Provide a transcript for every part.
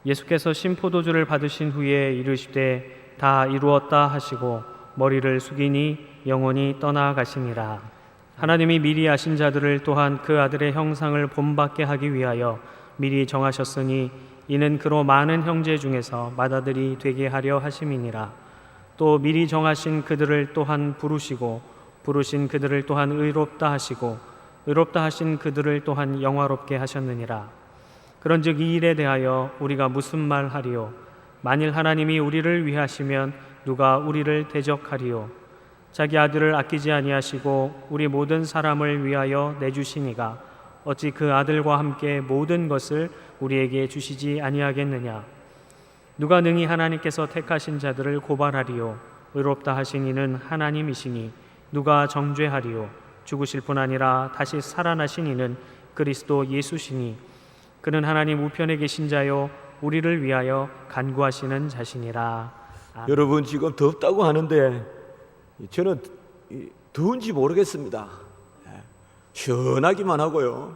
예수께서 신포도주를 받으신 후에 이르시되 다 이루었다 하시고 머리를 숙이니 영원히 떠나가시니라. 하나님이 미리 아신 자들을 또한 그 아들의 형상을 본받게 하기 위하여 미리 정하셨으니 이는 그로 많은 형제 중에서 맏아들이 되게 하려 하심이니라. 또 미리 정하신 그들을 또한 부르시고 부르신 그들을 또한 의롭다 하시고 의롭다 하신 그들을 또한 영화롭게 하셨느니라. 그런즉 이 일에 대하여 우리가 무슨 말하리요? 만일 하나님이 우리를 위하시면 누가 우리를 대적하리요? 자기 아들을 아끼지 아니하시고 우리 모든 사람을 위하여 내주시니가 어찌 그 아들과 함께 모든 것을 우리에게 주시지 아니하겠느냐? 누가 능히 하나님께서 택하신 자들을 고발하리요? 의롭다 하신 이는 하나님이시니 누가 정죄하리요? 죽으실 뿐 아니라 다시 살아나신 이는 그리스도 예수시니 그는 하나님 우편에 계신 자요 우리를 위하여 간구하시는 자시니라. 아멘. 여러분, 지금 덥다고 하는데 저는 더운지 모르겠습니다. 시원하기만 하고요.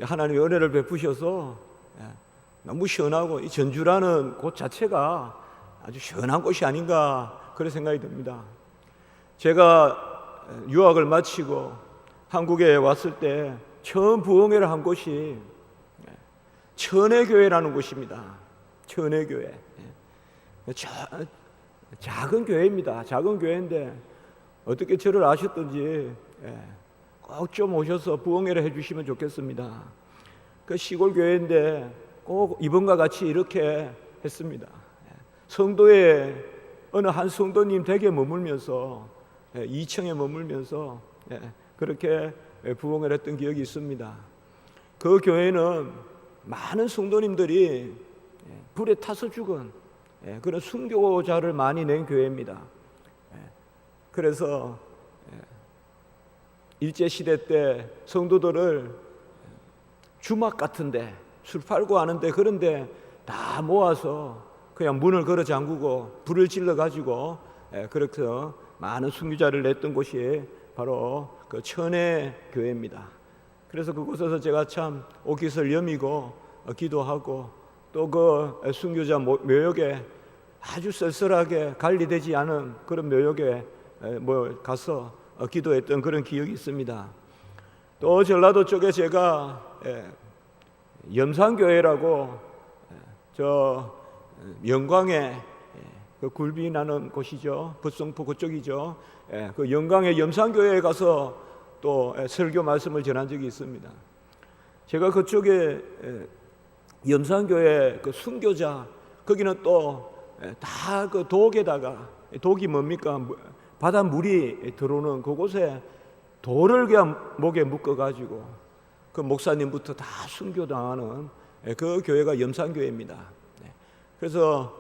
하나님의 은혜를 베푸셔서 너무 시원하고 이 전주라는 곳 자체가 아주 시원한 곳이 아닌가 그런 생각이 듭니다. 제가 유학을 마치고 한국에 왔을 때 처음 부흥회를 한 곳이 천혜교회라는 곳입니다. 천혜교회. 작은 교회입니다. 작은 교회인데 어떻게 저를 아셨던지 꼭 좀 오셔서 부흥회를 해주시면 좋겠습니다. 그 시골 교회인데 꼭 이번과 같이 이렇게 했습니다. 성도에 어느 한 성도님 댁에 머물면서 2층에 머물면서 그렇게 부흥회를 했던 기억이 있습니다. 그 교회는 많은 성도님들이 불에 타서 죽은 그런 순교자를 많이 낸 교회입니다. 그래서 일제시대 때 성도들을 주막 같은데 술 팔고 하는데 그런데 다 모아서 그냥 문을 걸어 잠그고 불을 질러 가지고 그렇게 많은 순교자를 냈던 곳이 바로 그 천혜교회입니다. 그래서 그곳에서 제가 참 옥기설 여미고 기도하고 또 그 순교자 묘역에 아주 쓸쓸하게 관리되지 않은 그런 묘역에 가서 기도했던 그런 기억이 있습니다. 또 전라도 쪽에 제가 염산교회라고 저 영광에 그 굴비 나는 곳이죠. 부성포 그쪽이죠. 그 영광의 염산교회에 가서 또 설교 말씀을 전한 적이 있습니다. 제가 그쪽에 염산교회 그 순교자 거기는 또 다 그 독에다가 독이 뭡니까? 바닷물이 들어오는 그곳에 돌을 그냥 목에 묶어가지고 그 목사님부터 다 순교당하는 그 교회가 염산교회입니다. 그래서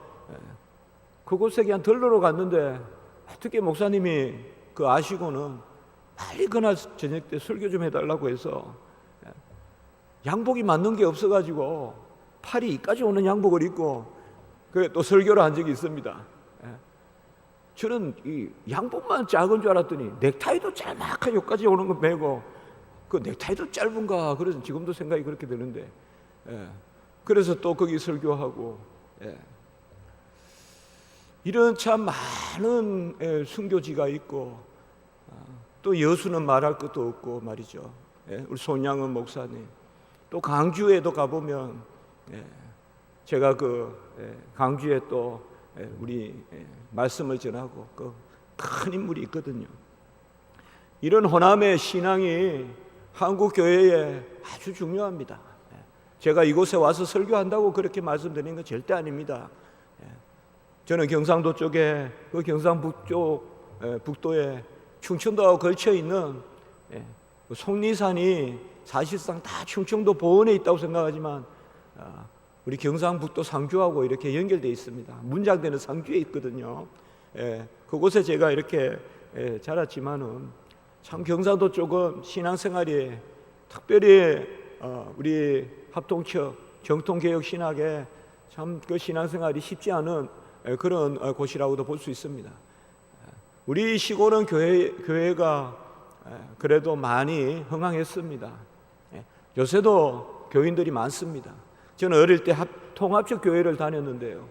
그곳에 그냥 들러러 갔는데 어떻게 목사님이 그 아시고는 빨리 그날 저녁 때 설교 좀 해달라고 해서 양복이 맞는 게 없어가지고 팔이 이까지 오는 양복을 입고 또 설교를 한 적이 있습니다. 저는 이 양복만 작은 줄 알았더니 넥타이도 짤막하게 여기까지 오는 거 메고 그 넥타이도 짧은가 그래서 지금도 생각이 그렇게 드는데 그래서 또 거기 설교하고 이런 참 많은 순교지가 있고 또 여수는 말할 것도 없고 말이죠. 우리 손양은 목사님 또 강주에도 가보면 제가 그 강주에 또 우리 말씀을 전하고 그 큰 인물이 있거든요. 이런 호남의 신앙이 한국 교회에 아주 중요합니다. 제가 이곳에 와서 설교한다고 그렇게 말씀드리는 건 절대 아닙니다. 저는 경상도 쪽에 그 경상북쪽 북도에 충청도하고 걸쳐 있는 속리산이 사실상 다 충청도 보원에 있다고 생각하지만 우리 경상북도 상주하고 이렇게 연결되어 있습니다. 문장대는 상주에 있거든요. 그곳에 제가 이렇게 자랐지만은 참 경상도 쪽은 신앙생활이 특별히 우리 합동처 정통개혁 신학에 참 그 신앙생활이 쉽지 않은 그런 곳이라고도 볼 수 있습니다. 우리 시골은 교회가 그래도 많이 흥황했습니다. 요새도 교인들이 많습니다. 저는 어릴 때 통합적 교회를 다녔는데요.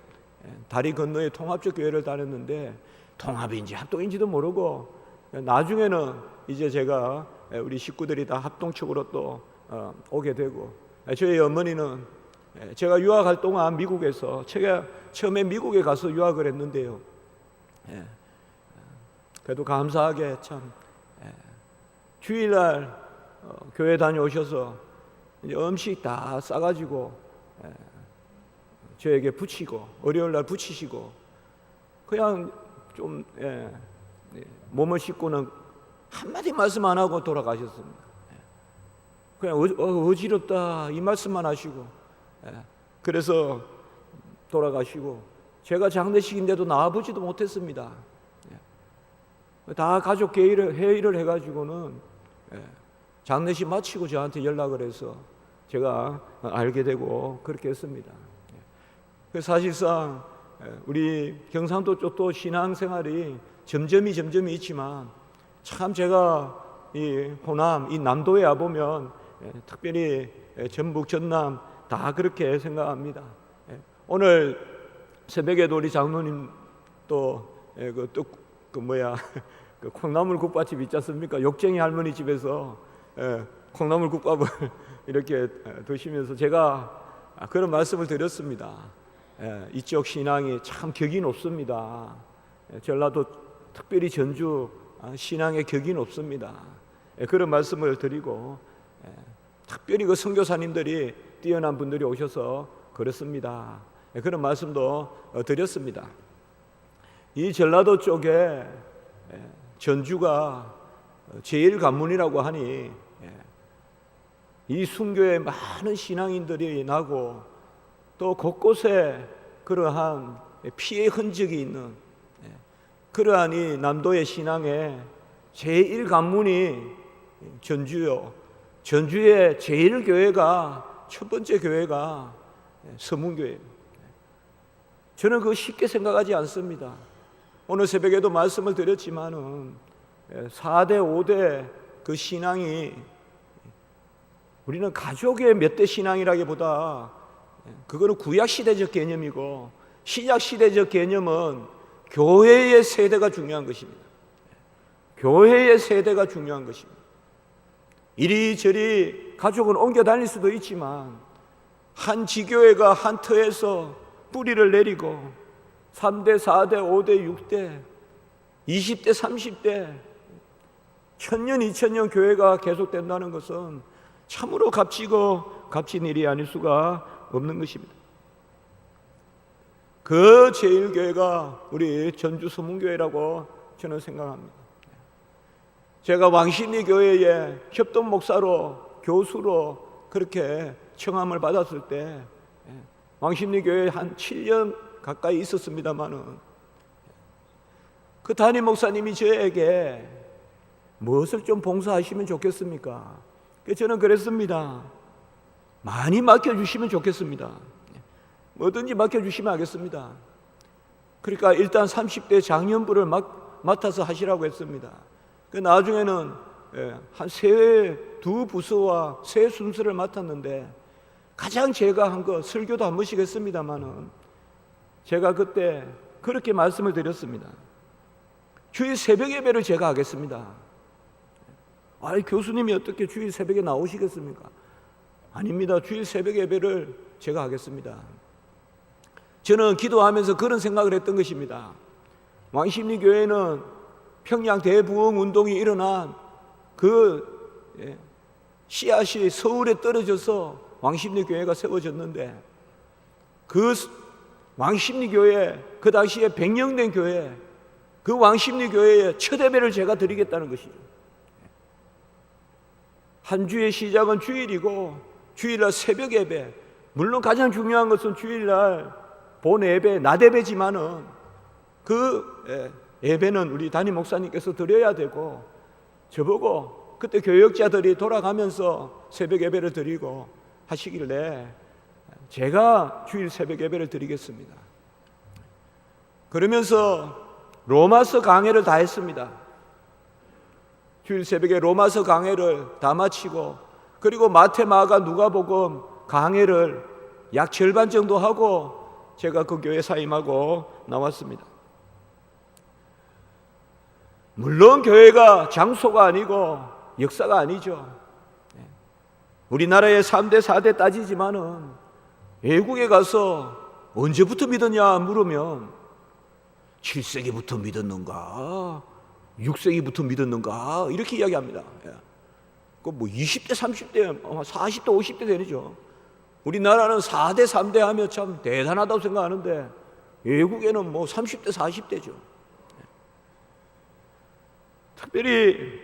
다리 건너에 통합적 교회를 다녔는데 통합인지 합동인지도 모르고 나중에는 이제 제가 우리 식구들이 다 합동측으로 또 오게 되고 저희 어머니는 제가 유학할 동안 미국에서 제가 처음에 미국에 가서 유학을 했는데요. 그래도 감사하게 참 주일날 교회 다녀오셔서 이제 음식 다 싸가지고 저에게 부치고 월요일날 부치시고 그냥 좀 몸을 씻고는 한마디 말씀 안 하고 돌아가셨습니다. 그냥 어지럽다 이 말씀만 하시고 그래서 돌아가시고 제가 장례식인데도 나와보지도 못했습니다. 다 가족 회의를 해가지고는 장례식 마치고 저한테 연락을 해서 제가 알게 되고 그렇게 했습니다. 사실상 우리 경상도 쪽도 신앙생활이 점점이 있지만 참 제가 이 호남, 이 남도에 와보면 특별히 전북, 전남 다 그렇게 생각합니다. 오늘 새벽에도 우리 장로님 또 그 콩나물 국밥집 있지 않습니까? 욕쟁이 할머니 집에서 콩나물 국밥을 이렇게 드시면서 제가 그런 말씀을 드렸습니다. 이쪽 신앙이 참 격이 높습니다. 전라도 특별히 전주 신앙의 격이 높습니다. 그런 말씀을 드리고 특별히 그 선교사님들이 뛰어난 분들이 오셔서 그렇습니다. 그런 말씀도 드렸습니다. 이 전라도 쪽에 전주가 제일 관문이라고 하니 이 순교에 많은 신앙인들이 나고 또 곳곳에 그러한 피의 흔적이 있는 그러한 이 남도의 신앙의 제일 관문이 전주요. 전주의 제일 교회가 첫 번째 교회가 서문교회입니다. 저는 그거 쉽게 생각하지 않습니다. 오늘 새벽에도 말씀을 드렸지만은 4대 5대 그 신앙이 우리는 가족의 몇 대 신앙이라기보다 그거는 구약시대적 개념이고 신약시대적 개념은 교회의 세대가 중요한 것입니다. 교회의 세대가 중요한 것입니다. 이리저리 가족은 옮겨 다닐 수도 있지만 한 지교회가 한 터에서 뿌리를 내리고 3대, 4대, 5대, 6대, 20대, 30대 1000년, 2000년 교회가 계속된다는 것은 참으로 값지고 값진 일이 아닐 수가 없는 것입니다. 그 제일교회가 우리 전주 서문교회라고 저는 생각합니다. 제가 왕신리 교회에 협동 목사로 교수로 그렇게 청함을 받았을 때 왕신리 교회에 한 7년 가까이 있었습니다마는 그 담임 목사님이 저에게 무엇을 좀 봉사하시면 좋겠습니까? 저는 그랬습니다. 많이 맡겨주시면 좋겠습니다. 뭐든지 맡겨주시면 하겠습니다. 그러니까 일단 30대 장년부를 맡아서 하시라고 했습니다. 나중에는 한 두 부서와 세 순서를 맡았는데 가장 제가 한 거 설교도 한 번씩 했습니다마는 제가 그때 그렇게 말씀을 드렸습니다. 주일 새벽 예배를 제가 하겠습니다. 아니 교수님이 어떻게 주일 새벽에 나오시겠습니까? 아닙니다. 주일 새벽 예배를 제가 하겠습니다. 저는 기도하면서 그런 생각을 했던 것입니다. 왕십리 교회는 평양 대부흥 운동이 일어난 그 씨앗이 서울에 떨어져서 왕십리 교회가 세워졌는데 그 왕십리 교회, 그 당시에 100년 된 교회, 그 왕십리 교회에 첫 예배를 제가 드리겠다는 것이죠. 한 주의 시작은 주일이고 주일날 새벽 예배, 물론 가장 중요한 것은 주일날 본 예배, 낮 예배지만은 그 예배는 우리 담임 목사님께서 드려야 되고 저보고 그때 교역자들이 돌아가면서 새벽 예배를 드리고 하시길래 제가 주일 새벽 예배를 드리겠습니다. 그러면서 로마서 강해를 다 했습니다. 주일 새벽에 로마서 강해를 다 마치고 그리고 마태, 마가, 누가복음 강해를 약 절반 정도 하고 제가 그 교회 사임하고 나왔습니다. 물론 교회가 장소가 아니고 역사가 아니죠. 우리나라의 3대 4대 따지지만은 외국에 가서 언제부터 믿었냐 물으면 7세기부터 믿었는가 6세기부터 믿었는가 이렇게 이야기합니다. 그 뭐 20대 30대 40대 50대 되죠. 우리나라는 4대 3대 하면 참 대단하다고 생각하는데 외국에는 뭐 30대 40대죠. 특별히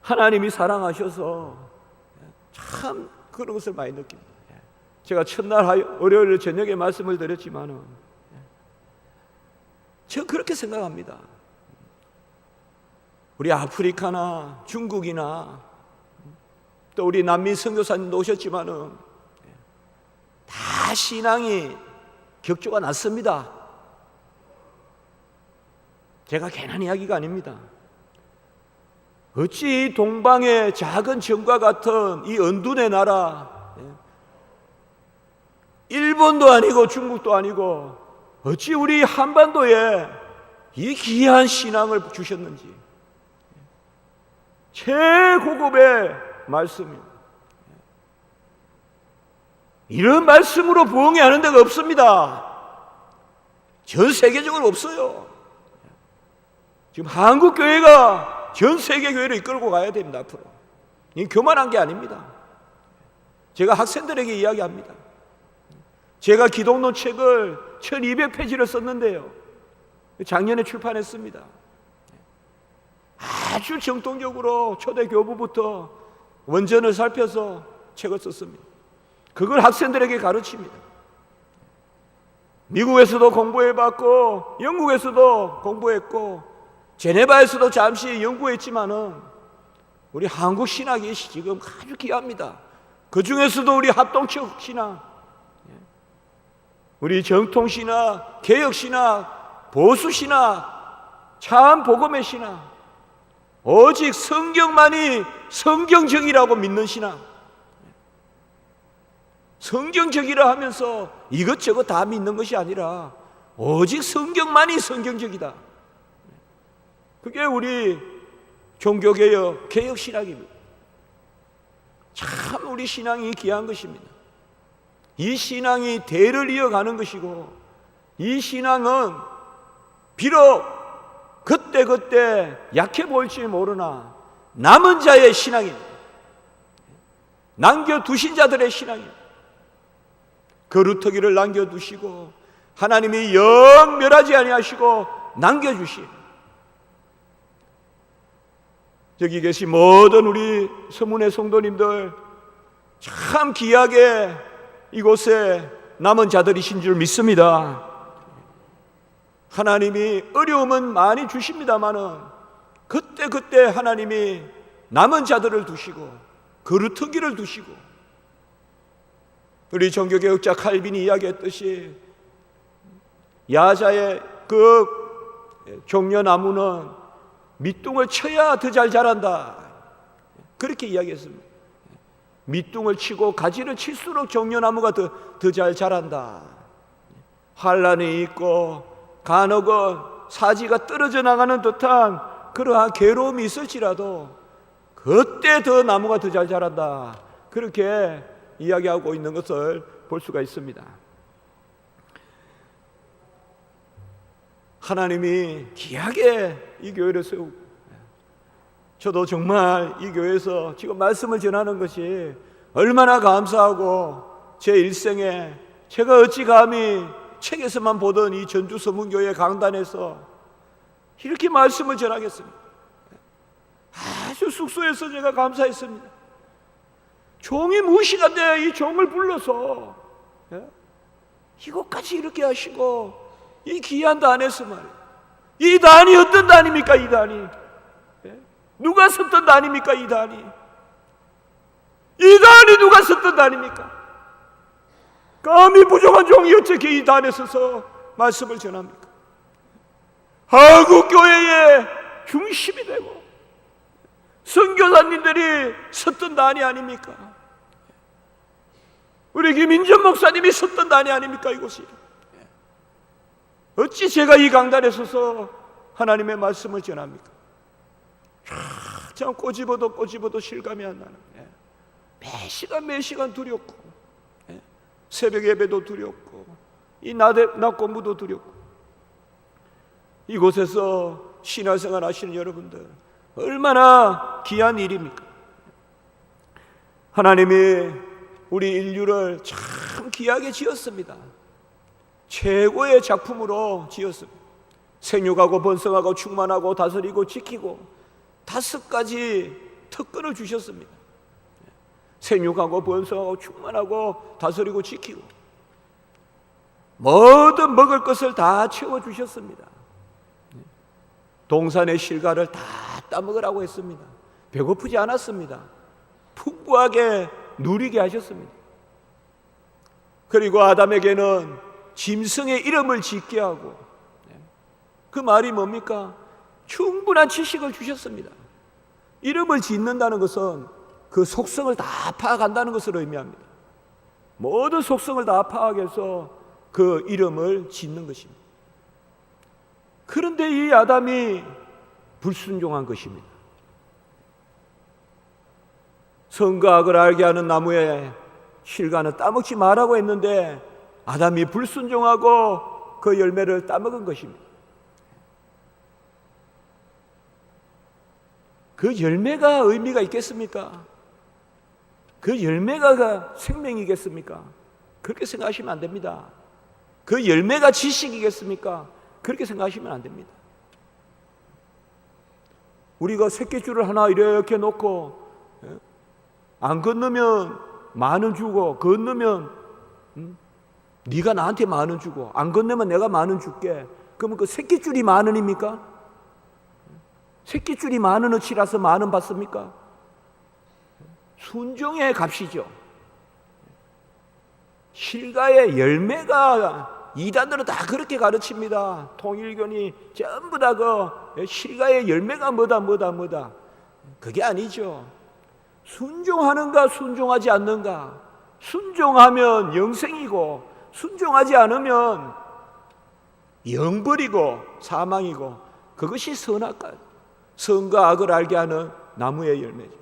하나님이 사랑하셔서 참 그런 것을 많이 느낍니다. 제가 첫날 월요일 저녁에 말씀을 드렸지만은 저 그렇게 생각합니다. 우리 아프리카나 중국이나 또 우리 난민 선교사님도 오셨지만은 다 신앙이 격조가 낮습니다. 제가 괜한 이야기가 아닙니다. 어찌 동방의 작은 정과 같은 이 언둔의 나라, 일본도 아니고 중국도 아니고 어찌 우리 한반도에 이 귀한 신앙을 주셨는지 최고급의 말씀입니다. 이런 말씀으로 부흥회하는 데가 없습니다. 전 세계적으로 없어요. 지금 한국 교회가 전 세계 교회를 이끌고 가야 됩니다. 앞으로 이 교만한 게 아닙니다. 제가 학생들에게 이야기합니다. 제가 기독론 책을 1200페이지를 썼는데요, 작년에 출판했습니다. 아주 정통적으로 초대 교부부터 원전을 살펴서 책을 썼습니다. 그걸 학생들에게 가르칩니다. 미국에서도 공부해봤고 영국에서도 공부했고 제네바에서도 잠시 연구했지만은 우리 한국 신학이 지금 아주 귀합니다. 그 중에서도 우리 합동적 신학, 우리 정통신학, 개혁신학, 보수신학, 참 복음의 신학, 오직 성경만이 성경적이라고 믿는 신학, 성경적이라 하면서 이것저것 다 믿는 것이 아니라 오직 성경만이 성경적이다. 그게 우리 종교개혁, 개혁신학입니다. 참 우리 신앙이 귀한 것입니다. 이 신앙이 대를 이어가는 것이고, 이 신앙은 비록 그때그때 약해 보일지 모르나 남은 자의 신앙입니다. 남겨두신 자들의 신앙입니다. 거루터기를 남겨두시고 하나님이 영 멸하지 아니하시고 남겨주신, 여기 계신 모든 우리 서문의 성도님들 참 귀하게 이곳에 남은 자들이신 줄 믿습니다. 하나님이 어려움은 많이 주십니다마는 그때 하나님이 남은 자들을 두시고 거루터기를 두시고, 우리 종교개혁자 칼빈이 이야기했듯이 야자의 그 종려나무는 밑둥을 쳐야 더 잘 자란다, 그렇게 이야기했습니다. 밑둥을 치고 가지를 칠수록 종려나무가 더 잘 자란다. 환란이 있고 간혹은 사지가 떨어져 나가는 듯한 그러한 괴로움이 있을지라도 그때 더 나무가 더 잘 자란다, 그렇게 이야기하고 있는 것을 볼 수가 있습니다. 하나님이 귀하게 이 교회를 세우고, 저도 정말 이 교회에서 지금 말씀을 전하는 것이 얼마나 감사하고, 제 일생에 제가 어찌 감히 책에서만 보던 이 전주 서문교회 강단에서 이렇게 말씀을 전하겠습니까? 아주 숙소에서 제가 감사했습니다. 종이 무시간데 이 종을 불러서 이것까지 이렇게 하시고, 이 귀한 단에서 말이에요. 이 단이 어떤 단입니까? 이 단이 누가 썼던 단입니까? 이 단이 누가 썼던 단입니까? 감히 부족한 종이 어떻게 이 단에 서서 말씀을 전합니까? 한국교회의 중심이 되고 선교사님들이 썼던 단이 아닙니까? 우리 김인전 목사님이 섰던 단이 아닙니까 이곳이? 어찌 제가 이 강단에 서서 하나님의 말씀을 전합니까? 참 꼬집어도 실감이 안 나는, 매 시간 두렵고, 새벽 예배도 두렵고, 이 낮 공부도 두렵고, 이곳에서 신앙생활 하시는 여러분들 얼마나 귀한 일입니까? 하나님이 우리 인류를 참 귀하게 지었습니다. 최고의 작품으로 지었습니다. 생육하고 번성하고 충만하고 다스리고 지키고 5가지 특권을 주셨습니다. 생육하고 번성하고 충만하고 다스리고 지키고 모든 먹을 것을 다 채워주셨습니다. 동산의 실과를 다 따먹으라고 했습니다. 배고프지 않았습니다. 풍부하게 누리게 하셨습니다. 그리고 아담에게는 짐승의 이름을 짓게 하고, 그 말이 뭡니까? 충분한 지식을 주셨습니다. 이름을 짓는다는 것은 그 속성을 다 파악한다는 것을 의미합니다. 모든 속성을 다 파악해서 그 이름을 짓는 것입니다. 그런데 이 아담이 불순종한 것입니다. 선과 악을 알게 하는 나무의 실과는 따먹지 말라고 했는데 아담이 불순종하고 그 열매를 따먹은 것입니다. 그 열매가 의미가 있겠습니까? 그 열매가 생명이겠습니까? 그렇게 생각하시면 안 됩니다. 그 열매가 지식이겠습니까? 그렇게 생각하시면 안 됩니다. 우리가 새끼줄을 하나 이렇게 놓고 안 건너면 10,000원 주고, 건너면 네가 나한테 10,000원 주고, 안 건너면 내가 10,000원 줄게. 그러면 그 새끼줄이 10,000원입니까? 새끼줄이 10,000원어치라서 10,000원 받습니까? 순종의 값이죠. 실과의 열매가 이단들은 다 그렇게 가르칩니다. 통일교니 전부 다 그 실과의 열매가 뭐다. 그게 아니죠. 순종하는가 순종하지 않는가. 순종하면 영생이고 순종하지 않으면 영벌이고 사망이고, 그것이 선과 악을 알게 하는 나무의 열매죠.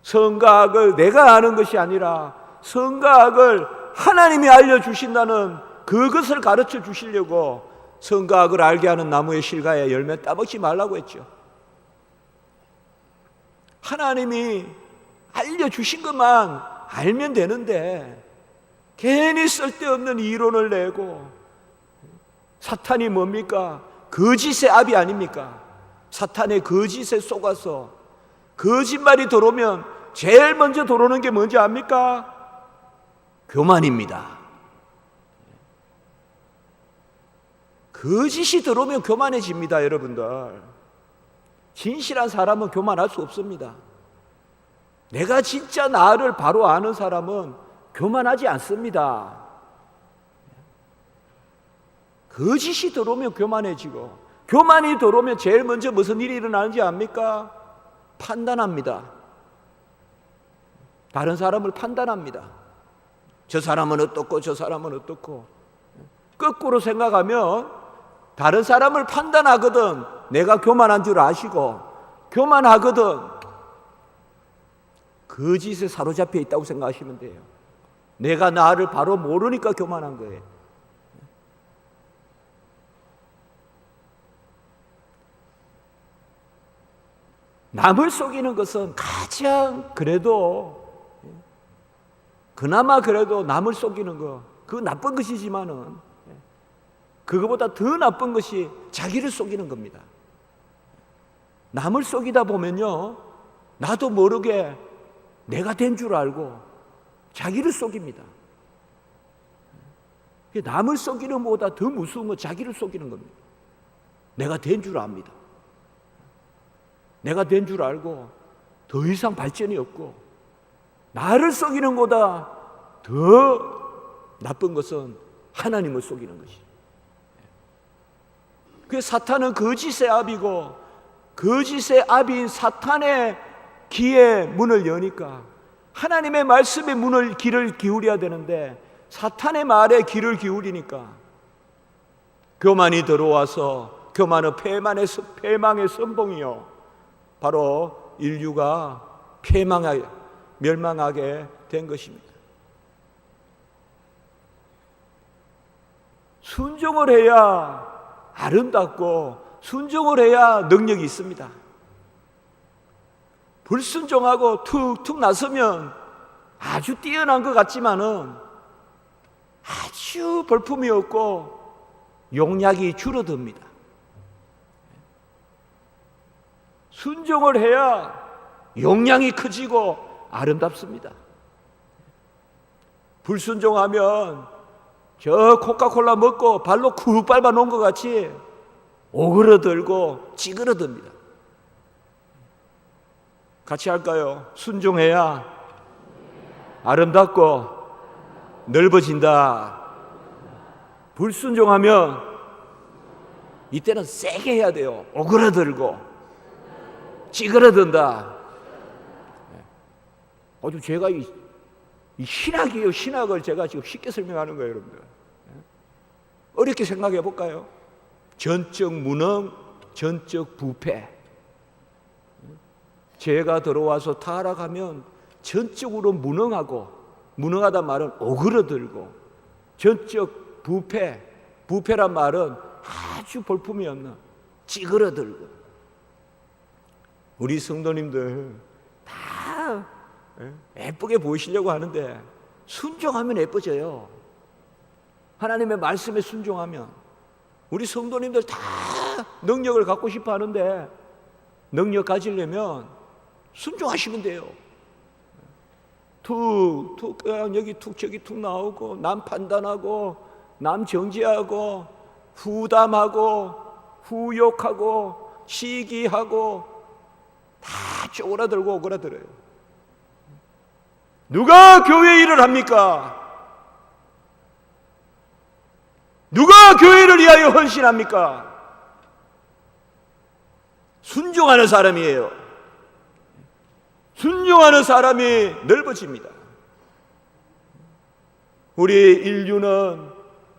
선과 악을 내가 아는 것이 아니라 선과 악을 하나님이 알려주신다는 그것을 가르쳐 주시려고 선과 악을 알게 하는 나무의 실과의 열매 따먹지 말라고 했죠. 하나님이 알려주신 것만 알면 되는데 괜히 쓸데없는 이론을 내고, 사탄이 뭡니까? 거짓의 압이 아닙니까? 사탄의 거짓에 속아서 거짓말이 들어오면 제일 먼저 들어오는 게 뭔지 압니까? 교만입니다. 거짓이 들어오면 교만해집니다, 여러분들. 진실한 사람은 교만할 수 없습니다. 내가 진짜 나를 바로 아는 사람은 교만하지 않습니다. 거짓이 들어오면 교만해지고, 교만이 들어오면 제일 먼저 무슨 일이 일어나는지 압니까? 판단합니다. 다른 사람을 판단합니다. 저 사람은 어떻고 저 사람은 어떻고. 거꾸로 생각하면 다른 사람을 판단하거든 내가 교만한 줄 아시고, 교만하거든 거짓에 사로잡혀 있다고 생각하시면 돼요. 내가 나를 바로 모르니까 교만한 거예요. 남을 속이는 것은 가장 그나마 그래도 남을 속이는 거, 그거 나쁜 것이지만은 그거보다 더 나쁜 것이 자기를 속이는 겁니다. 남을 속이다 보면요, 나도 모르게 내가 된 줄 알고 자기를 속입니다. 남을 속이는 것보다 더 무서운 건 자기를 속이는 겁니다. 내가 된 줄 압니다. 내가 된 줄 알고 더 이상 발전이 없고, 나를 속이는 것보다 더 나쁜 것은 하나님을 속이는 것이죠. 그 사탄은 거짓의 압이고, 거짓의 압인 사탄의 귀에 문을 여니까 하나님의 말씀의 문을 귀를 기울여야 되는데 사탄의 말에 귀를 기울이니까 교만이 들어와서 교만은 패망의 선봉이요, 바로 인류가 멸망하게 된 것입니다. 순종을 해야 아름답고 순종을 해야 능력이 있습니다. 불순종하고 툭툭 나서면 아주 뛰어난 것 같지만은 아주 볼품이 없고 용량이 줄어듭니다. 순종을 해야 용량이 커지고 아름답습니다. 불순종하면 저 코카콜라 먹고 발로 쿡 밟아 놓은 것 같이 오그러들고 찌그러듭니다. 같이 할까요? 순종해야 아름답고 넓어진다. 불순종하면 이때는 세게 해야 돼요. 오그러들고 찌그러든다. 아주 제가 이 신학이에요. 신학을 제가 지금 쉽게 설명하는 거예요, 여러분들. 어렵게 생각해 볼까요? 전적 무능, 전적 부패. 죄가 들어와서 타락하면 전적으로 무능하고, 무능하단 말은 오그러들고, 전적 부패, 부패란 말은 아주 볼품이 없는 찌그러들고. 우리 성도님들 다 예쁘게 보이시려고 하는데 순종하면 예뻐져요. 하나님의 말씀에 순종하면. 우리 성도님들 다 능력을 갖고 싶어 하는데 능력 가지려면 순종하시면 돼요. 툭툭 그냥 여기 툭 저기 툭 나오고, 남 판단하고, 남 정죄하고, 후담하고, 후욕하고, 시기하고 다 쪼그라들고 오그라들어요. 누가 교회 일을 합니까? 누가 교회를 위하여 헌신합니까? 순종하는 사람이에요. 순종하는 사람이 넓어집니다. 우리 인류는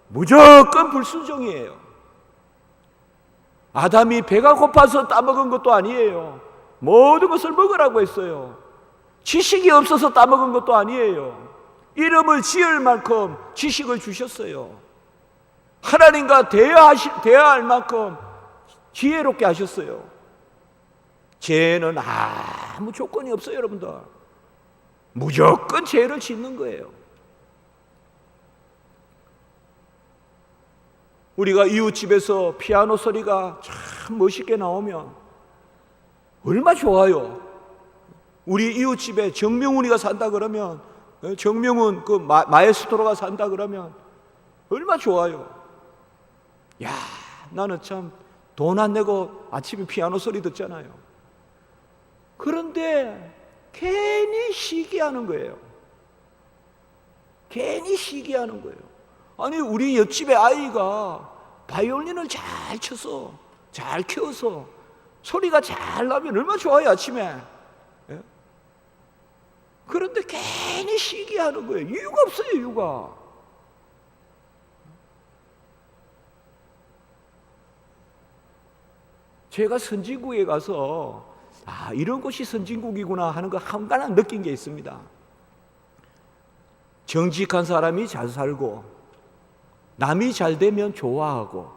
무조건 불순종이에요. 아담이 배가 고파서 따먹은 것도 아니에요. 모든 것을 먹으라고 했어요. 지식이 없어서 따먹은 것도 아니에요. 이름을 지을 만큼 지식을 주셨어요. 하나님과 대화할 만큼 지혜롭게 하셨어요. 죄는 아무 조건이 없어요, 여러분들. 무조건 죄를 짓는 거예요. 우리가 이웃집에서 피아노 소리가 참 멋있게 나오면 얼마 좋아요. 우리 이웃집에 정명훈이가 산다 그러면, 정명훈 그 마에스트로가 산다 그러면 얼마 좋아요. 야, 나는 참 돈 안 내고 아침에 피아노 소리 듣잖아요. 그런데 괜히 시기하는 거예요. 괜히 시기하는 거예요. 아니, 우리 옆집의 아이가 바이올린을 잘 쳐서, 잘 키워서 소리가 잘 나면 얼마나 좋아요, 아침에. 예? 그런데 괜히 시기하는 거예요. 이유가 없어요, 이유가. 제가 선진국에 가서 이런 곳이 선진국이구나 하는 거 한가닥 느낀 게 있습니다. 정직한 사람이 잘 살고 남이 잘 되면 좋아하고,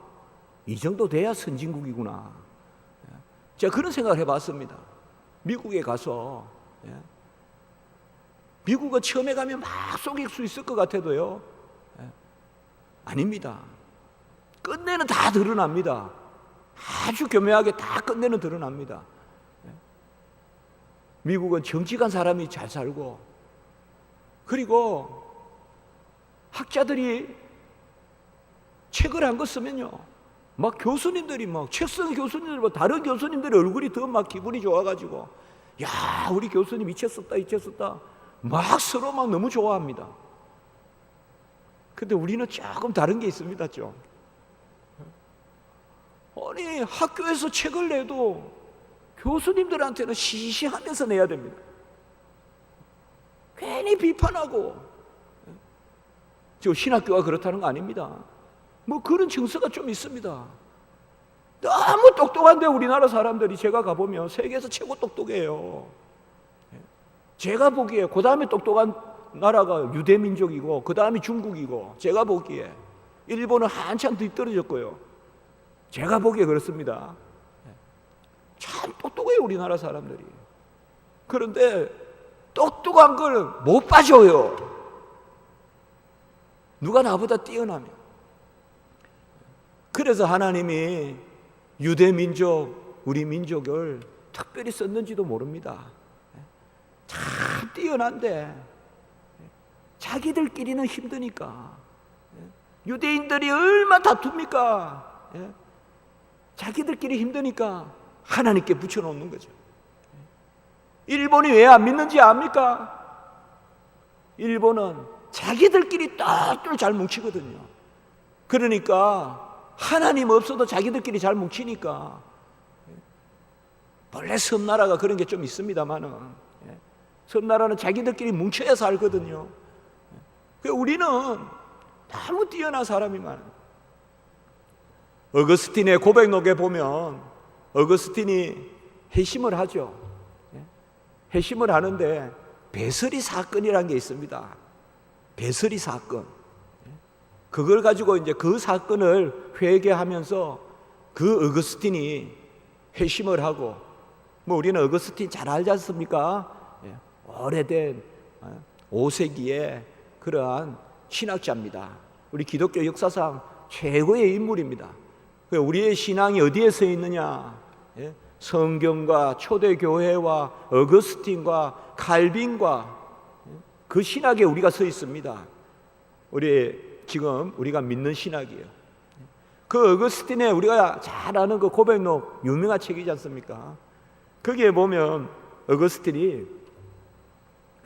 이 정도 돼야 선진국이구나. 제가 그런 생각을 해봤습니다. 미국에 가서, 미국은 처음에 가면 막 속일 수 있을 것 같아도요, 아닙니다. 끝내는 다 드러납니다. 아주 교묘하게 다 끝내는 드러납니다. 미국은 정직한 사람이 잘 살고, 그리고 학자들이 책을 한 거 쓰면요, 막 교수님들이 막 책쓰는 교수님들, 다른 교수님들의 얼굴이 더 막 기분이 좋아가지고, 야, 우리 교수님 이쳤었다 막 서로 막 너무 좋아합니다. 근데 우리는 조금 다른 게 있습니다, 좀. 아니, 학교에서 책을 내도 교수님들한테는 시시하면서 내야 됩니다. 괜히 비판하고, 지금 신학교가 그렇다는 거 아닙니다. 뭐 그런 증서가 좀 있습니다. 너무 똑똑한데 우리나라 사람들이 제가 가보면 세계에서 최고 똑똑해요. 제가 보기에 그 다음에 똑똑한 나라가 유대민족이고 그 다음에 중국이고, 제가 보기에 일본은 한참 뒤떨어졌고요. 제가 보기에 그렇습니다. 참 똑똑해요 우리나라 사람들이. 그런데 똑똑한 걸 못 봐줘요. 누가 나보다 뛰어나면. 그래서 하나님이 유대민족, 우리 민족을 특별히 썼는지도 모릅니다. 참 뛰어난데 자기들끼리는 힘드니까. 유대인들이 얼마나 다툽니까? 자기들끼리 힘드니까 하나님께 붙여놓는 거죠. 일본이 왜 안 믿는지 압니까? 일본은 자기들끼리 똘똘 잘 뭉치거든요. 그러니까 하나님 없어도 자기들끼리 잘 뭉치니까. 원래 섬나라가 그런 게 좀 있습니다만은, 섬나라는 자기들끼리 뭉쳐야 살거든요. 우리는 너무 뛰어난 사람이 많아요. 어거스틴의 고백록에 보면 어거스틴이 회심을 하죠. 회심을 하는데 배설이 사건이라는 게 있습니다. 배설이 사건. 그걸 가지고 이제 그 사건을 회개하면서 그 어거스틴이 회심을 하고, 뭐 우리는 어거스틴 잘 알지 않습니까? 오래된 5세기의 그러한 신학자입니다. 우리 기독교 역사상 최고의 인물입니다. 우리의 신앙이 어디에 서 있느냐? 성경과 초대교회와 어거스틴과 칼빈과 그 신학에 우리가 서 있습니다. 지금 우리가 믿는 신학이에요. 그 어거스틴의 우리가 잘 아는 그 고백록 유명한 책이지 않습니까? 거기에 보면 어거스틴이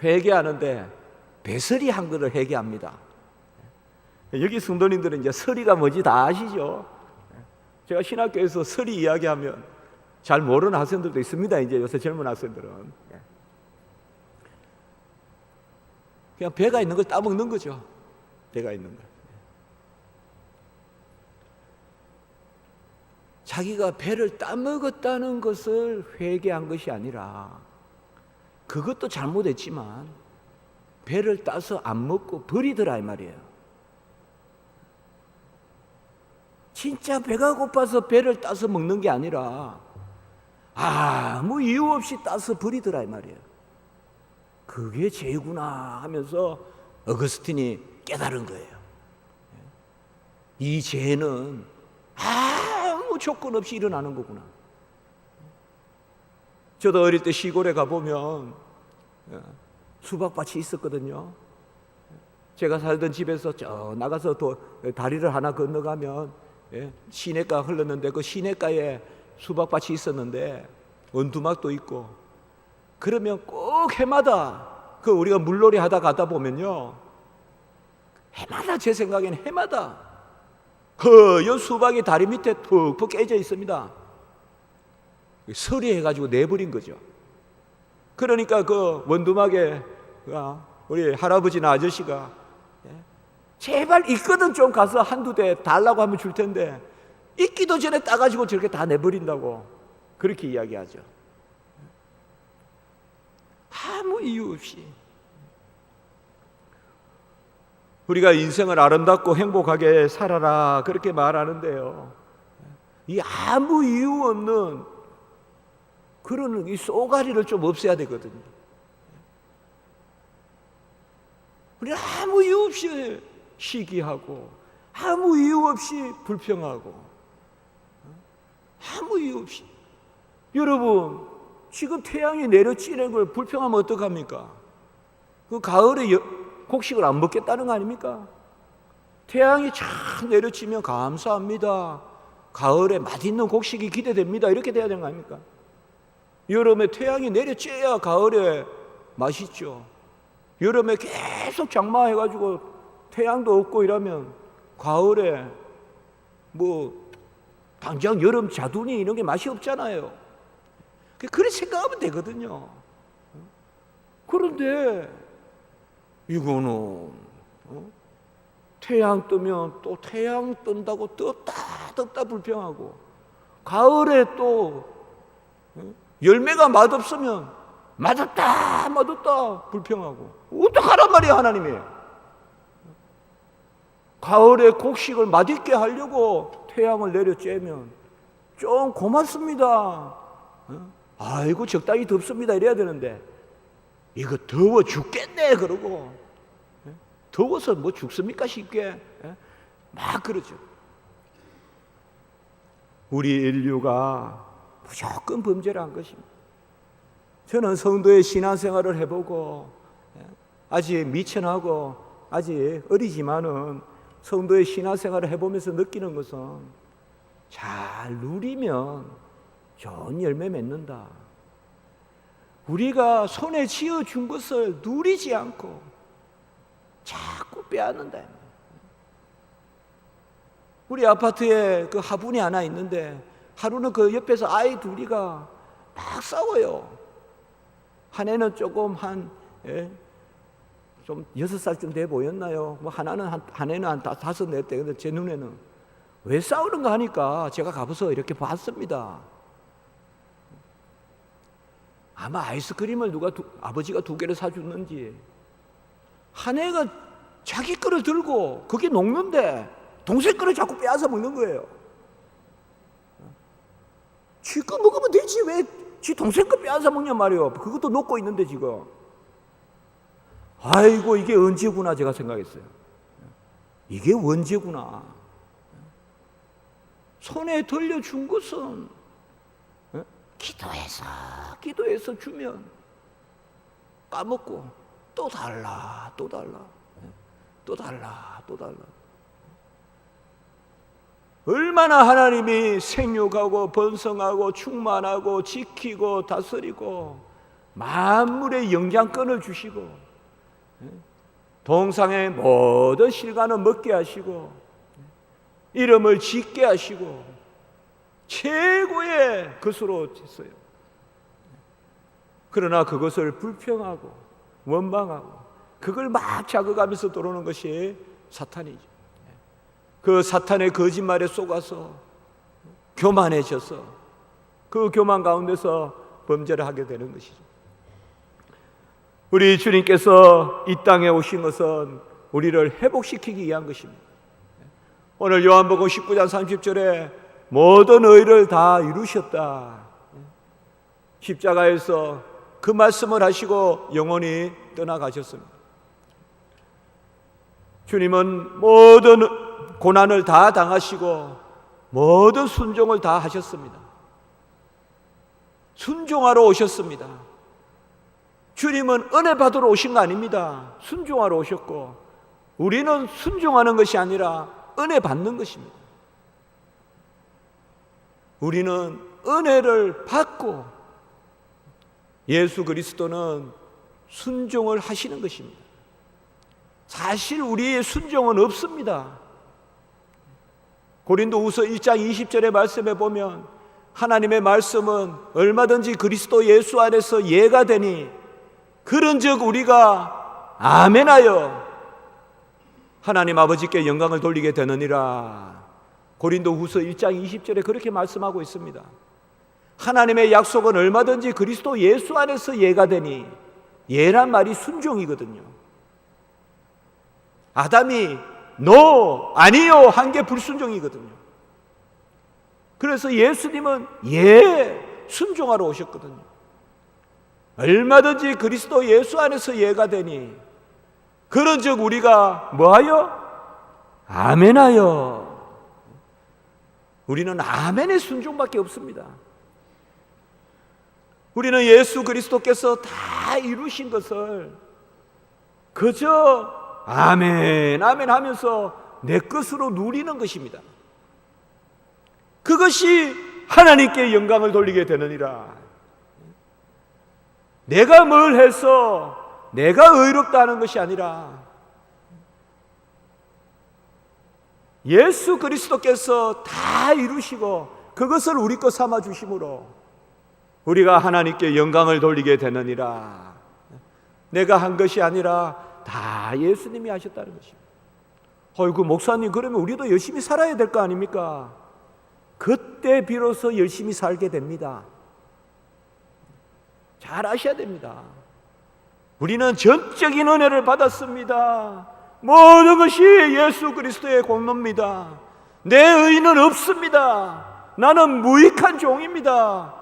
회개하는데 배설이 한 것을 회개합니다. 여기 성도님들은 이제 설이가 뭔지 다 아시죠? 제가 신학교에서 설이 이야기하면 잘 모르는 학생들도 있습니다. 이제 요새 젊은 학생들은 그냥 배가 있는 걸 따먹는 거죠. 배가 있는 걸. 자기가 배를 따먹었다는 것을 회개한 것이 아니라, 그것도 잘못했지만 배를 따서 안 먹고 버리더라 이 말이에요. 진짜 배가 고파서 배를 따서 먹는 게 아니라 아무 이유 없이 따서 버리더라 이 말이에요. 그게 죄구나 하면서 어거스틴이 깨달은 거예요. 이 죄는 아무 조건 없이 일어나는 거구나. 저도 어릴 때 시골에 가보면 수박밭이 있었거든요. 제가 살던 집에서 저 나가서 다리를 하나 건너가면 시냇가 흘렀는데, 그 시냇가에 수박밭이 있었는데 원두막도 있고, 그러면 꼭 해마다 우리가 물놀이 하다 가다 보면요, 해마다, 제 생각에는 해마다 허연 수박이 다리 밑에 푹푹 깨져 있습니다. 서리해가지고 내버린 거죠. 그러니까 그 원두막에 우리 할아버지나 아저씨가 제발 있거든 좀 가서 한두 대 달라고 하면 줄 텐데, 있기도 전에 따가지고 저렇게 다 내버린다고 그렇게 이야기하죠. 아무 이유 없이. 우리가 인생을 아름답고 행복하게 살아라 그렇게 말하는데요, 이 아무 이유 없는 그런 이 쏘가리를 좀 없애야 되거든요. 우리는 아무 이유 없이 시기하고, 아무 이유 없이 불평하고, 아무 이유 없이. 여러분, 지금 태양이 내려찌는 걸 불평하면 어떡합니까? 그 가을에 곡식을 안 먹겠다는 거 아닙니까? 태양이 쫙 내려치면 감사합니다, 가을에 맛있는 곡식이 기대됩니다, 이렇게 돼야 되는 거 아닙니까? 여름에 태양이 내려쬐야 가을에 맛있죠. 여름에 계속 장마해가지고 태양도 없고 이러면 가을에 뭐 당장 여름 자두니 이런 게 맛이 없잖아요. 그렇게 생각하면 되거든요. 그런데 이거는 태양 뜨면 또 태양 뜬다고 떴다 불평하고, 가을에 또 열매가 맛없으면 맛없다 불평하고, 어떡하란 말이야 하나님이. 가을에 곡식을 맛있게 하려고 태양을 내려 쬐면 좀 고맙습니다, 아이고 적당히 덥습니다 이래야 되는데, 이거 더워 죽겠네 그러고, 더워서 뭐 죽습니까 쉽게, 막 그러죠. 우리 인류가 무조건 범죄를 한 것입니다. 저는 성도의 신앙생활을 해보고, 아직 미천하고 아직 어리지만은 성도의 신앙생활을 해보면서 느끼는 것은, 잘 누리면 좋은 열매 맺는다. 우리가 손에 쥐어준 것을 누리지 않고 자꾸 빼앗는다. 우리 아파트에 그 화분이 하나 있는데, 하루는 그 옆에서 아이 둘이가 막 싸워요. 한 애는 조금 좀 6살쯤 돼 보였나요? 뭐 한 애는 한 5, 4대. 근데 제 눈에는 왜 싸우는가 하니까 제가 가서 이렇게 봤습니다. 아마 아이스크림을 아버지가 2개를 사줬는지, 한 애가 자기 거를 들고 그게 녹는데 동생 거를 자꾸 빼앗아 먹는 거예요. 지 거 먹으면 되지 왜 지 동생 거 빼앗아 먹냔 말이에요. 그것도 녹고 있는데 지금. 아이고 이게 언제구나 제가 생각했어요. 이게 언제구나. 손에 들려준 것은 기도해서 주면 까먹고 또 달라. 얼마나 하나님이 생육하고 번성하고 충만하고 지키고 다스리고 만물의 영양권을 주시고, 동상의 모든 실과는 먹게 하시고 이름을 짓게 하시고 최고의 것으로 했어요. 그러나 그것을 불평하고 원망하고 그걸 막 자극하면서 들어오는 것이 사탄이죠. 그 사탄의 거짓말에 속아서 교만해져서 그 교만 가운데서 범죄를 하게 되는 것이죠. 우리 주님께서 이 땅에 오신 것은 우리를 회복시키기 위한 것입니다. 오늘 요한복음 19장 30절에 모든 의를 다 이루셨다. 십자가에서 그 말씀을 하시고 영원히 떠나가셨습니다. 주님은 모든 고난을 다 당하시고 모든 순종을 다 하셨습니다. 순종하러 오셨습니다. 주님은 은혜 받으러 오신 거 아닙니다. 순종하러 오셨고, 우리는 순종하는 것이 아니라 은혜 받는 것입니다. 우리는 은혜를 받고 예수 그리스도는 순종을 하시는 것입니다. 사실 우리의 순종은 없습니다. 고린도후서 1장 20절의 말씀에 보면 하나님의 말씀은 얼마든지 그리스도 예수 안에서 예가 되니 그런즉 우리가 아멘하여 하나님 아버지께 영광을 돌리게 되느니라. 고린도후서 1장 20절에 그렇게 말씀하고 있습니다. 하나님의 약속은 얼마든지 그리스도 예수 안에서 예가 되니, 예란 말이 순종이거든요. 아담이 no, 아니요 한 게 불순종이거든요. 그래서 예수님은 순종하러 오셨거든요. 얼마든지 그리스도 예수 안에서 예가 되니 그런즉 우리가 뭐하여? 아멘하여. 우리는 아멘의 순종밖에 없습니다. 우리는 예수 그리스도께서 다 이루신 것을 그저 아멘 하면서 내 것으로 누리는 것입니다. 그것이 하나님께 영광을 돌리게 되느니라. 내가 뭘 해서 내가 의롭다는 것이 아니라 예수 그리스도께서 다 이루시고 그것을 우리 것 삼아 주심으로 우리가 하나님께 영광을 돌리게 되느니라. 내가 한 것이 아니라 다 예수님이 하셨다는 것입니다. 어이구 목사님, 그러면 우리도 열심히 살아야 될 거 아닙니까? 그때 비로소 열심히 살게 됩니다. 잘 아셔야 됩니다. 우리는 전적인 은혜를 받았습니다. 모든 것이 예수 그리스도의 공로입니다. 내 의는 없습니다. 나는 무익한 종입니다.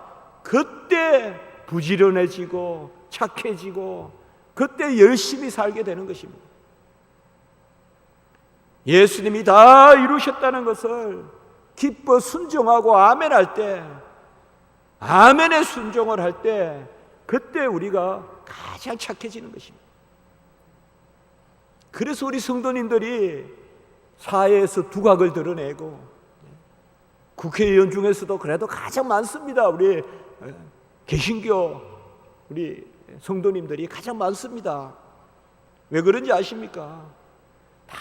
그때 부지런해지고 착해지고 그때 열심히 살게 되는 것입니다. 예수님이 다 이루셨다는 것을 기뻐 순종하고 아멘할 때, 아멘에 순종을 할 때, 그때 우리가 가장 착해지는 것입니다. 그래서 우리 성도님들이 사회에서 두각을 드러내고, 국회의원 중에서도 그래도 가장 많습니다. 우리 개신교 우리 성도님들이 가장 많습니다. 왜 그런지 아십니까? 다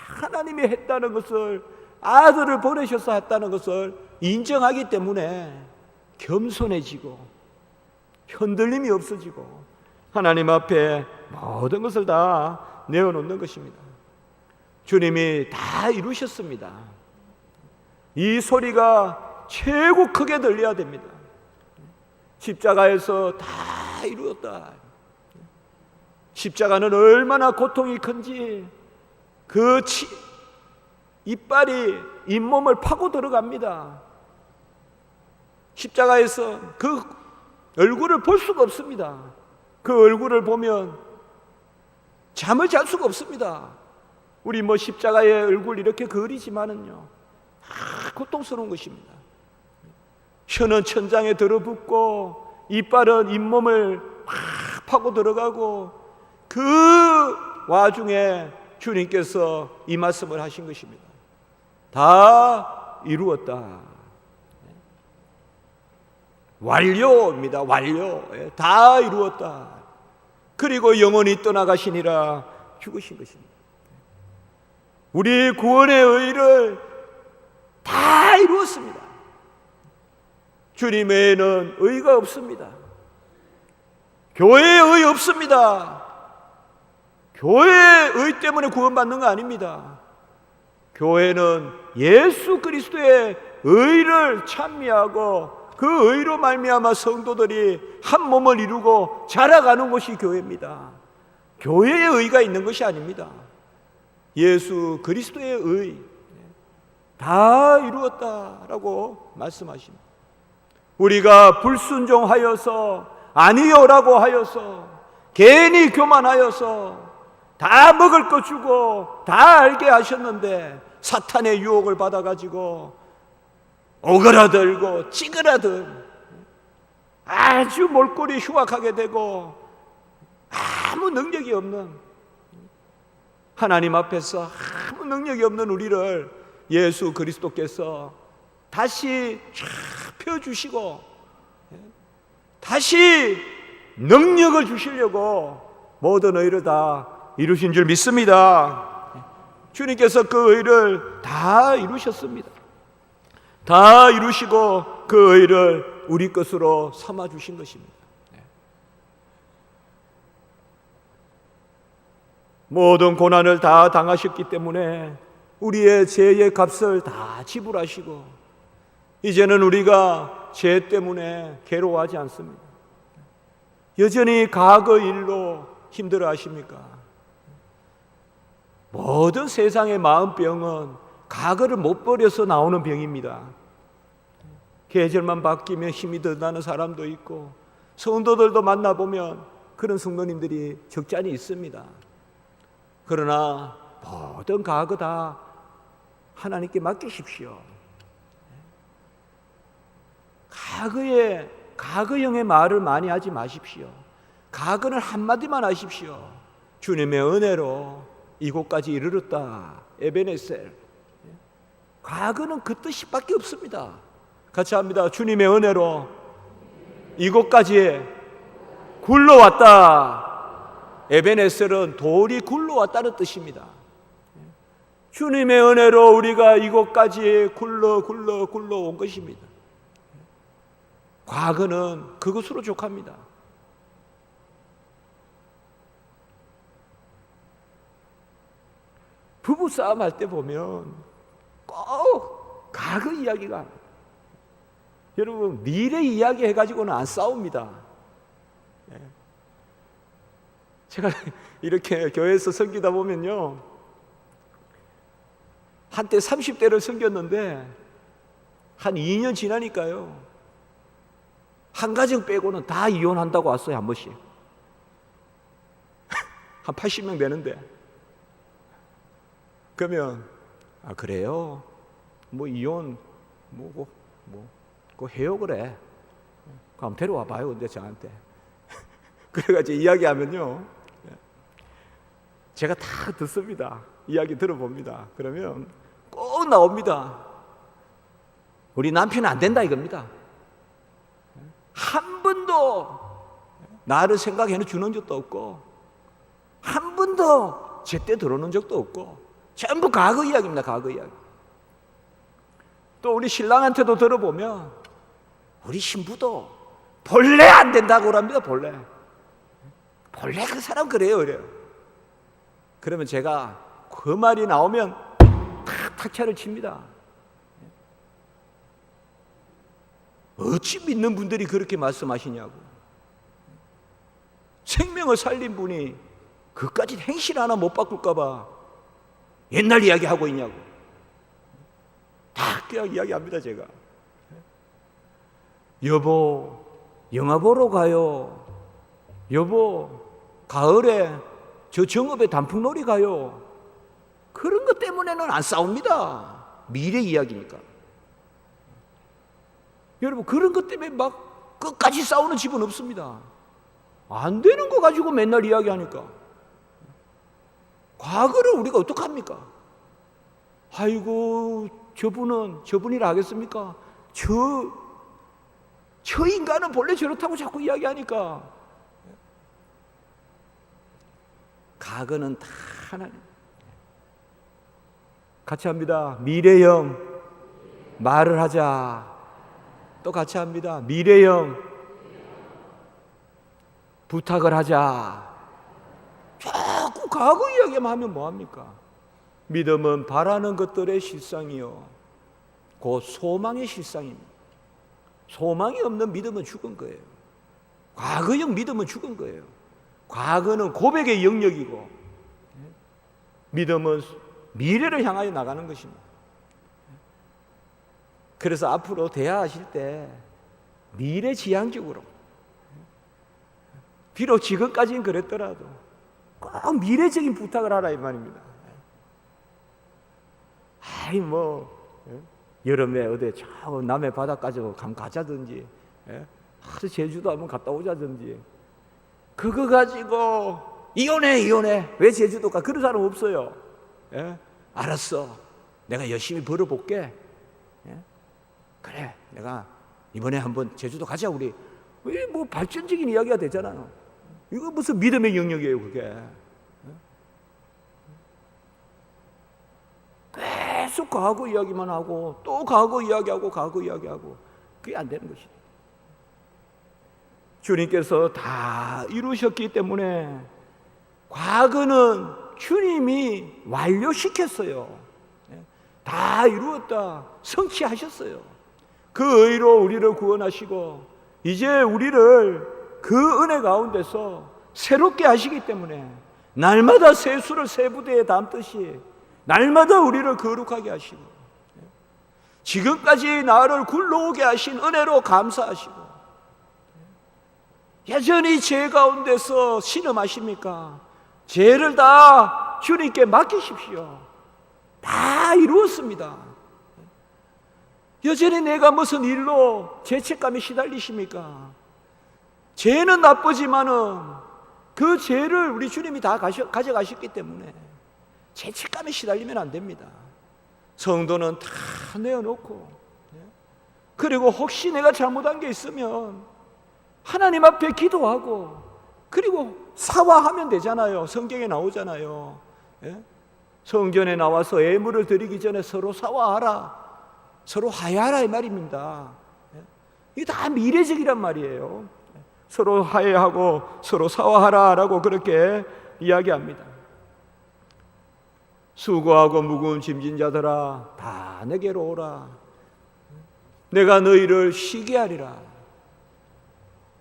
하나님이 했다는 것을, 아들을 보내셔서 했다는 것을 인정하기 때문에 겸손해지고 흔들림이 없어지고 하나님 앞에 모든 것을 다 내어놓는 것입니다. 주님이 다 이루셨습니다. 이 소리가 최고 크게 들려야 됩니다. 십자가에서 다 이루었다. 십자가는 얼마나 고통이 큰지 그 이빨이 잇몸을 파고 들어갑니다. 십자가에서 그 얼굴을 볼 수가 없습니다. 그 얼굴을 보면 잠을 잘 수가 없습니다. 우리 십자가의 얼굴 이렇게 그리지만은요, 고통스러운 것입니다. 혀는 천장에 들어붙고 이빨은 잇몸을 막 파고 들어가고, 그 와중에 주님께서 이 말씀을 하신 것입니다. 다 이루었다. 완료입니다. 완료. 다 이루었다. 그리고 영원히 떠나가시니라 죽으신 것입니다. 우리 구원의 의를 다 이루었습니다. 주님 외에는 의가 없습니다. 교회의 의 없습니다. 교회의 의 때문에 구원받는 거 아닙니다. 교회는 예수 그리스도의 의를 찬미하고 그 의로 말미암아 성도들이 한 몸을 이루고 자라가는 곳이 교회입니다. 교회의 의가 있는 것이 아닙니다. 예수 그리스도의 의 다 이루었다라고 말씀하십니다. 우리가 불순종하여서 아니요라고 하여서 괜히 교만하여서 다 먹을 것 주고 다 알게 하셨는데 사탄의 유혹을 받아가지고 오그라들고 찌그라든 아주 몰골이 흉악하게 되고 아무 능력이 없는, 하나님 앞에서 아무 능력이 없는 우리를 예수 그리스도께서 다시 쫙 펴주시고 다시 능력을 주시려고 모든 의를 다 이루신 줄 믿습니다. 주님께서 그 의를 다 이루셨습니다. 다 이루시고 그 의를 우리 것으로 삼아 주신 것입니다. 모든 고난을 다 당하셨기 때문에 우리의 죄의 값을 다 지불하시고 이제는 우리가 죄 때문에 괴로워하지 않습니다. 여전히 과거 일로 힘들어 하십니까? 모든 세상의 마음병은 과거를 못 버려서 나오는 병입니다. 계절만 바뀌면 힘이 더 나는 사람도 있고 성도들도 만나보면 그런 성도님들이 적잖이 있습니다. 그러나 모든 과거 다 하나님께 맡기십시오. 과거형의 말을 많이 하지 마십시오. 과거는 한마디만 하십시오. 주님의 은혜로 이곳까지 이르렀다. 에베네셀. 과거는 그 뜻밖에 없습니다. 같이 합니다. 주님의 은혜로 이곳까지 굴러왔다. 에베네셀은 돌이 굴러왔다는 뜻입니다. 주님의 은혜로 우리가 이곳까지 굴러온 것입니다. 과거는 그것으로 족합니다. 부부 싸움 할 때 보면 꼭 과거 이야기가, 여러분 미래 이야기 해가지고는 안 싸웁니다. 제가 이렇게 교회에서 섬기다 보면요, 한때 30대를 섬겼는데 한 2년 지나니까요, 한 가정 빼고는 다 이혼한다고 왔어요. 한 번씩. 한 80명 되는데. 그러면 아 그래요? 뭐 이혼 그거 해요 그래. 그럼 데려와 봐요. 근데 저한테 그래가지고 이야기하면요, 제가 다 듣습니다. 이야기 들어봅니다. 그러면 꼭 나옵니다. 우리 남편은 안 된다 이겁니다. 한 번도 나를 생각해 주는 적도 없고, 한 번도 제때 들어오는 적도 없고, 전부 과거 이야기입니다. 과거 이야기. 또 우리 신랑한테도 들어보면 우리 신부도 본래 안 된다고 합니다. 본래 그 사람 그래요. 그러면 제가 그 말이 나오면 탁 탁차를 칩니다. 어찌 믿는 분들이 그렇게 말씀하시냐고. 생명을 살린 분이 그까지 행실 하나 못 바꿀까 봐 옛날 이야기하고 있냐고. 다 그냥 이야기합니다. 제가 여보 영화 보러 가요. 여보 가을에 저 정읍에 단풍놀이 가요. 그런 것 때문에는 안 싸웁니다. 미래 이야기니까. 여러분 그런 것 때문에 막 끝까지 싸우는 집은 없습니다. 안 되는 거 가지고 맨날 이야기하니까. 과거를 우리가 어떡합니까? 아이고 저분이라 하겠습니까? 저 인간은 본래 저렇다고 자꾸 이야기하니까. 과거는 다 하나님. 같이 합니다. 미래형 말을 하자. 또 같이 합니다. 미래형 부탁을 하자. 자꾸 과거 이야기만 하면 뭐합니까? 믿음은 바라는 것들의 실상이요 곧 소망의 실상입니다. 소망이 없는 믿음은 죽은 거예요. 과거형 믿음은 죽은 거예요. 과거는 고백의 영역이고, 믿음은 미래를 향하여 나가는 것입니다. 그래서 앞으로 대화하실 때 미래지향적으로, 비록 지금까지는 그랬더라도 꼭 미래적인 부탁을 하라 이 말입니다. 아이 여름에 어디 저 남해 바다까지 감 가자든지, 하루 제주도 한번 갔다 오자든지, 그거 가지고 이혼해 왜 제주도 가? 그런 사람 없어요. 알았어, 내가 열심히 벌어볼게. 그래, 내가 이번에 한번 제주도 가자. 우리 뭐 발전적인 이야기가 되잖아요. 이거 무슨 믿음의 영역이에요 그게. 계속 과거 이야기만 하고 또 과거 이야기하고 그게 안 되는 것이죠. 주님께서 다 이루셨기 때문에 과거는 주님이 완료시켰어요. 다 이루었다, 성취하셨어요. 그 의로 우리를 구원하시고 이제 우리를 그 은혜 가운데서 새롭게 하시기 때문에 날마다 새 수를 새 부대에 담듯이 날마다 우리를 거룩하게 하시고, 지금까지 나를 굴러오게 하신 은혜로 감사하시고, 여전히 죄 가운데서 신음하십니까? 죄를 다 주님께 맡기십시오. 다 이루었습니다. 여전히 내가 무슨 일로 죄책감에 시달리십니까? 죄는 나쁘지만은 그 죄를 우리 주님이 다 가져가셨기 때문에 죄책감에 시달리면 안 됩니다. 성도는 다 내어놓고, 그리고 혹시 내가 잘못한 게 있으면 하나님 앞에 기도하고, 그리고 사과하면 되잖아요. 성경에 나오잖아요. 성전에 나와서 예물을 드리기 전에 서로 사과하라, 서로 화해하라 이 말입니다. 이게 다 미래적이란 말이에요. 서로 화해하고 서로 사과하라라고 그렇게 이야기합니다. 수고하고 무거운 짐진 자들아 다 내게로 오라. 내가 너희를 쉬게 하리라.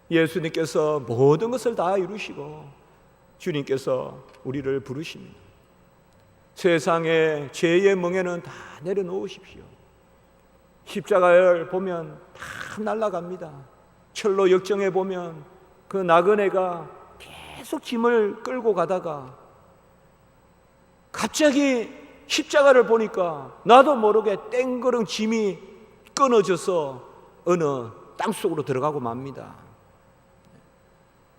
예수님께서 모든 것을 다 이루시고 주님께서 우리를 부르십니다. 세상의 죄의 멍에는 다 내려놓으십시오. 십자가를 보면 다 날아갑니다. 철로 역정에 보면 그 나그네가 계속 짐을 끌고 가다가 갑자기 십자가를 보니까 나도 모르게 땡그릉 짐이 끊어져서 어느 땅속으로 들어가고 맙니다.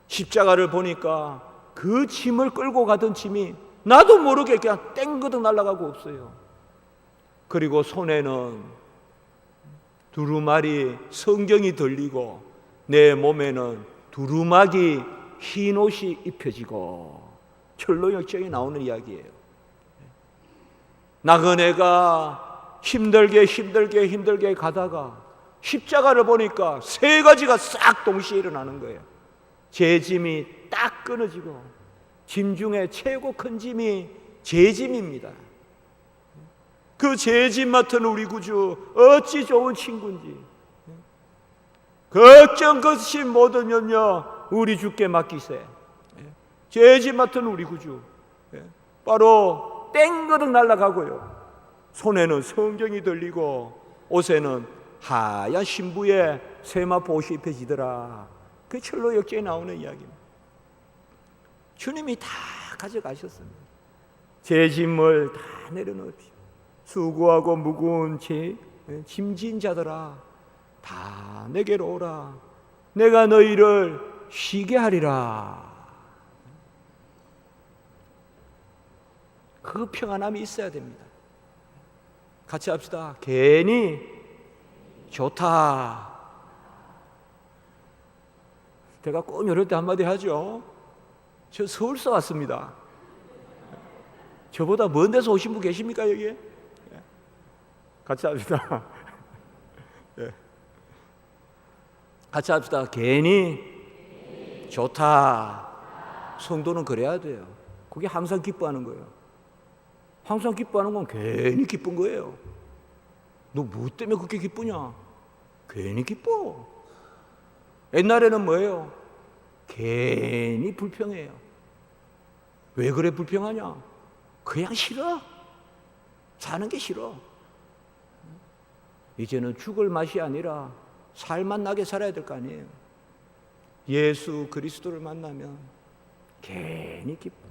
십자가를 보니까 그 짐을 끌고 가던 짐이 나도 모르게 그냥 땡그덕 날아가고 없어요. 그리고 손에는 두루마리 성경이 들리고 내 몸에는 두루마기 흰 옷이 입혀지고 철로 역정에 나오는 이야기예요. 나그네가 힘들게 가다가 십자가를 보니까 세 가지가 싹 동시에 일어나는 거예요. 제 짐이 딱 끊어지고 짐 중에 최고 큰 짐이 제 짐입니다. 그 제 짐 맡은 우리 구주 어찌 좋은 친구인지. 걱정 거신 모든 염려 우리 주께 맡기세. 제 짐 맡은 우리 구주 바로 땡거덕 날아가고요. 손에는 성경이 들리고 옷에는 하얀 신부의 세마포 옷이 입혀지더라. 그 철로 역정에 나오는 이야기입니다. 주님이 다 가져가셨습니다. 제 짐을 다 내려놓으십시오. 수고하고 무거운 짐진 자들아 다 내게로 오라. 내가 너희를 쉬게 하리라. 그 평안함이 있어야 됩니다. 같이 합시다. 괜히 좋다. 제가 꼭 이럴 때 한마디 하죠. 저 서울서 왔습니다. 저보다 먼 데서 오신 분 계십니까 여기에? 같이 합시다. 같이 합시다. 괜히 좋다. 성도는 그래야 돼요. 그게 항상 기뻐하는 거예요. 항상 기뻐하는 건 괜히 기쁜 거예요. 너 뭐 때문에 그렇게 기쁘냐? 괜히 기뻐. 옛날에는 뭐예요? 괜히 불평해요. 왜 그래 불평하냐? 그냥 싫어. 사는 게 싫어. 이제는 죽을 맛이 아니라 살만 나게 살아야 될 거 아니에요. 예수 그리스도를 만나면 괜히 기뻐.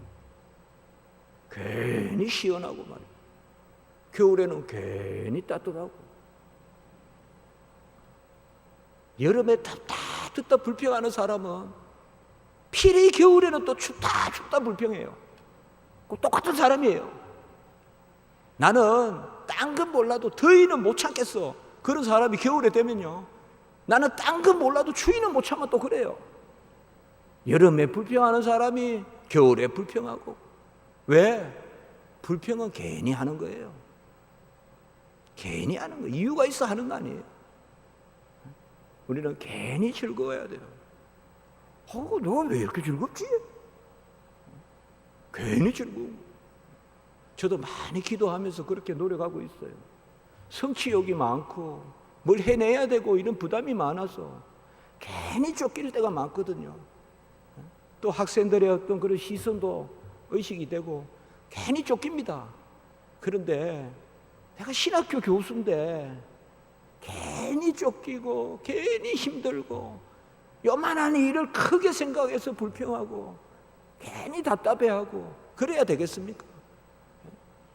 괜히 시원하고 말이에요. 겨울에는 괜히 따뜻하고 여름에 따뜻다 불평하는 사람은 필히 겨울에는 또 춥다 불평해요. 똑같은 사람이에요. 나는 딴 건 몰라도 더위는 못 참겠어. 그런 사람이 겨울에 되면요, 나는 딴 건 몰라도 추위는 못 참아. 또 그래요. 여름에 불평하는 사람이 겨울에 불평하고. 왜? 불평은 괜히 하는 거예요. 괜히 하는 거. 이유가 있어 하는 거 아니에요. 우리는 괜히 즐거워야 돼요. 너가 왜 이렇게 즐겁지? 괜히 즐거워. 저도 많이 기도하면서 그렇게 노력하고 있어요. 성취욕이 많고 뭘 해내야 되고 이런 부담이 많아서 괜히 쫓길 때가 많거든요. 또 학생들의 어떤 그런 시선도 의식이 되고 괜히 쫓깁니다. 그런데 내가 신학교 교수인데 괜히 쫓기고 괜히 힘들고 요만한 일을 크게 생각해서 불평하고 괜히 답답해하고 그래야 되겠습니까?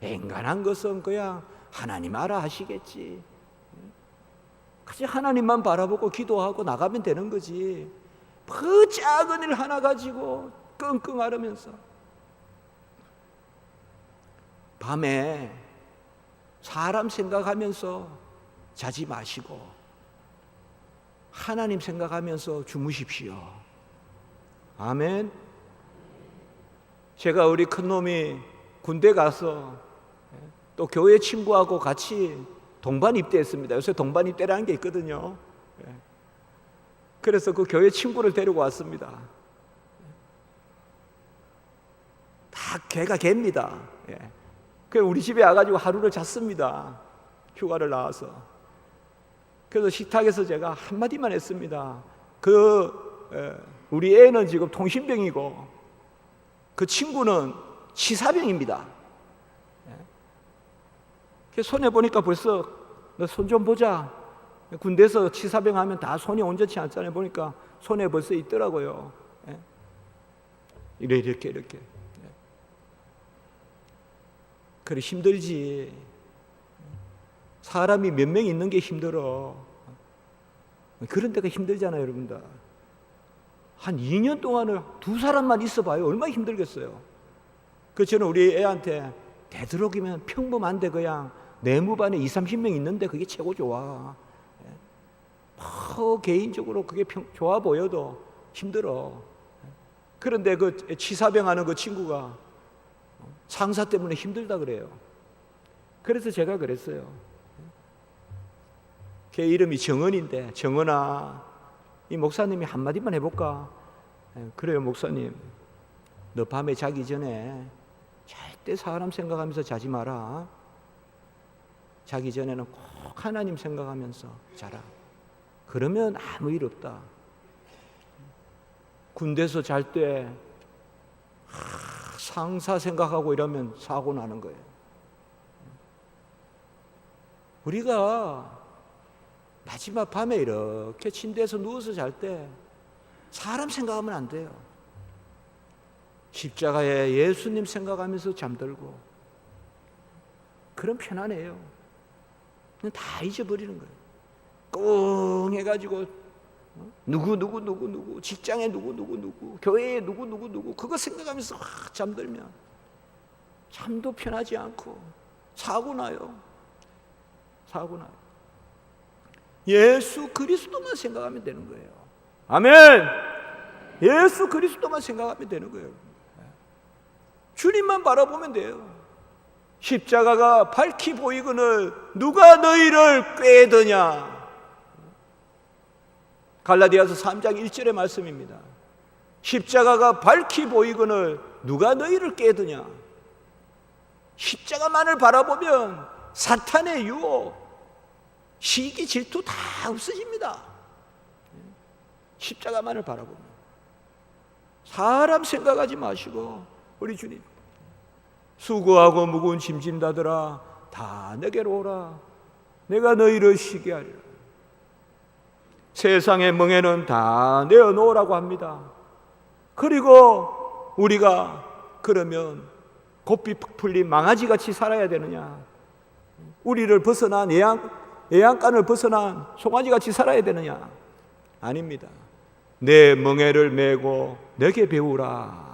인간한 것은 그냥 하나님 알아 하시겠지. 그치, 하나님만 바라보고 기도하고 나가면 되는 거지. 그 작은 일 하나 가지고 끙끙 앓으면서 밤에 사람 생각하면서 자지 마시고 하나님 생각하면서 주무십시오. 아멘. 제가 우리 큰놈이 군대 가서 또 교회 친구하고 같이 동반 입대했습니다. 요새 동반 입대라는 게 있거든요. 그래서 그 교회 친구를 데리고 왔습니다. 다 걔가 걔입니다. 우리 집에 와가지고 하루를 잤습니다. 휴가를 나와서. 그래서 식탁에서 제가 한마디만 했습니다. 우리 애는 지금 통신병이고 그 친구는 치사병입니다. 손해 보니까 벌써 너 손 좀 보자. 군대에서 치사병 하면 다 손이 온전치 않잖아요. 보니까 손에 벌써 있더라고요. 이렇게. 그래 힘들지. 사람이 몇 명 있는 게 힘들어. 그런 데가 힘들잖아요, 여러분들. 한 2년 동안을 두 사람만 있어봐요. 얼마나 힘들겠어요. 그래서 저는 우리 애한테 되도록이면 평범한데 그냥 내무반에 20-30명 있는데 그게 최고 좋아. 개인적으로 그게 좋아 보여도 힘들어. 그런데 그 치사병 하는 그 친구가 상사 때문에 힘들다 그래요. 그래서 제가 그랬어요. 걔 이름이 정은인데, 정은아, 이 목사님이 한마디만 해볼까? 그래요, 목사님. 너 밤에 자기 전에 절대 사람 생각하면서 자지 마라. 자기 전에는 꼭 하나님 생각하면서 자라. 그러면 아무 일 없다. 군대에서 잘 때 상사 생각하고 이러면 사고 나는 거예요. 우리가 마지막 밤에 이렇게 침대에서 누워서 잘 때 사람 생각하면 안 돼요. 십자가에 예수님 생각하면서 잠들고, 그럼 편안해요. 그냥 다 잊어버리는 거예요. 꽁 해가지고 누구 직장에 누구 교회에 누구 그거 생각하면서 잠들면 잠도 편하지 않고 사고 나요. 예수 그리스도만 생각하면 되는 거예요. 아멘. 예수 그리스도만 생각하면 되는 거예요. 주님만 바라보면 돼요. 십자가가 밝히 보이거늘 누가 너희를 꾀드냐. 갈라디아서 3장 1절의 말씀입니다. 십자가가 밝히 보이거늘 누가 너희를 꾀드냐. 십자가만을 바라보면 사탄의 유혹, 시기, 질투 다 없어집니다. 십자가만을 바라보면. 사람 생각하지 마시고 우리 주님, 수고하고 무거운 짐진 자들아 다 내게로 오라. 내가 너희를 쉬게 하리라. 세상의 멍에는 다 내어놓으라고 합니다. 그리고 우리가 그러면 곱비 풀린 망아지같이 살아야 되느냐? 우리를 벗어난 애양간을 벗어난 송아지같이 살아야 되느냐? 아닙니다. 내 멍에를 메고 내게 배우라.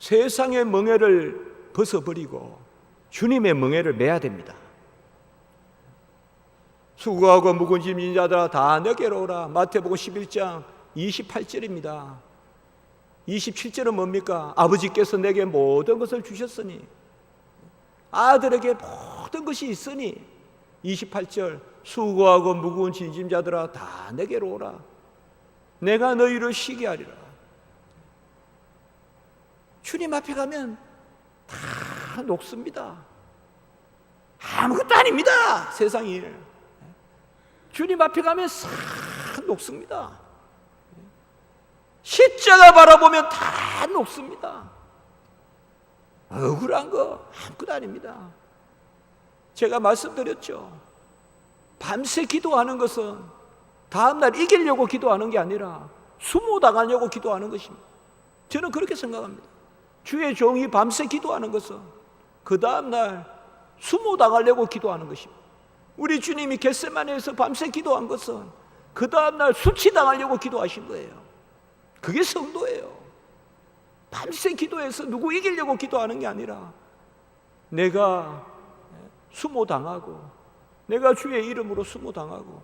세상의 멍에를 벗어버리고 주님의 멍에를 메야 됩니다. 수고하고 무거운 짐진 자들아 다 내게로 오라. 마태복음 11장 28절입니다. 27절은 뭡니까? 아버지께서 내게 모든 것을 주셨으니, 아들에게 모든 것이 있으니, 28절 수고하고 무거운 짐진 자들아 다 내게로 오라. 내가 너희를 쉬게 하리라. 주님 앞에 가면 다 녹습니다. 아무것도 아닙니다. 세상이. 주님 앞에 가면 싹 녹습니다. 십자가 바라보면 다 녹습니다. 억울한 거 아무것도 아닙니다. 제가 말씀드렸죠. 밤새 기도하는 것은 다음날 이기려고 기도하는 게 아니라 수모당하려고 기도하는 것입니다. 저는 그렇게 생각합니다. 주의 종이 밤새 기도하는 것은 그 다음날 수모당하려고 기도하는 것입니다. 우리 주님이 겟세마네에서 밤새 기도한 것은 그 다음날 수치당하려고 기도하신 거예요. 그게 성도예요. 밤새 기도해서 누구 이기려고 기도하는 게 아니라 내가 수모당하고, 내가 주의 이름으로 수모당하고,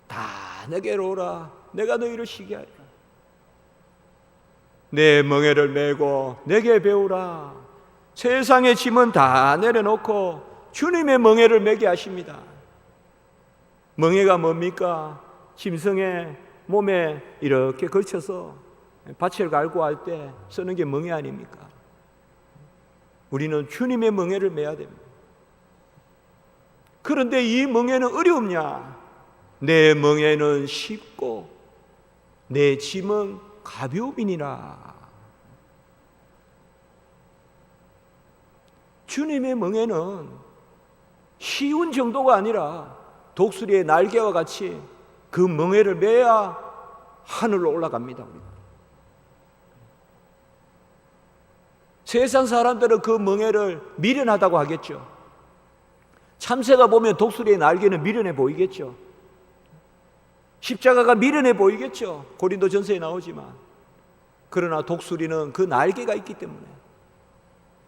다 내게로 오라. 내가 너희를 쉬게 하리라. 내 멍에를 메고 내게 배우라. 세상의 짐은 다 내려놓고 주님의 멍에를 메게 하십니다. 멍에가 뭡니까? 짐승의 몸에 이렇게 걸쳐서 밭을 갈고 할 때 쓰는 게 멍에 아닙니까? 우리는 주님의 멍에를 매야 됩니다. 그런데 이 멍에는 어렵냐? 내 멍에는 쉽고 내 짐은 가벼움이니라. 주님의 멍에는 쉬운 정도가 아니라 독수리의 날개와 같이 그 멍에를 매야 하늘로 올라갑니다. 우리가. 세상 사람들은 그 멍에를 미련하다고 하겠죠. 참새가 보면 독수리의 날개는 미련해 보이겠죠. 십자가가 미련해 보이겠죠. 고린도전서에 나오지만. 그러나 독수리는 그 날개가 있기 때문에,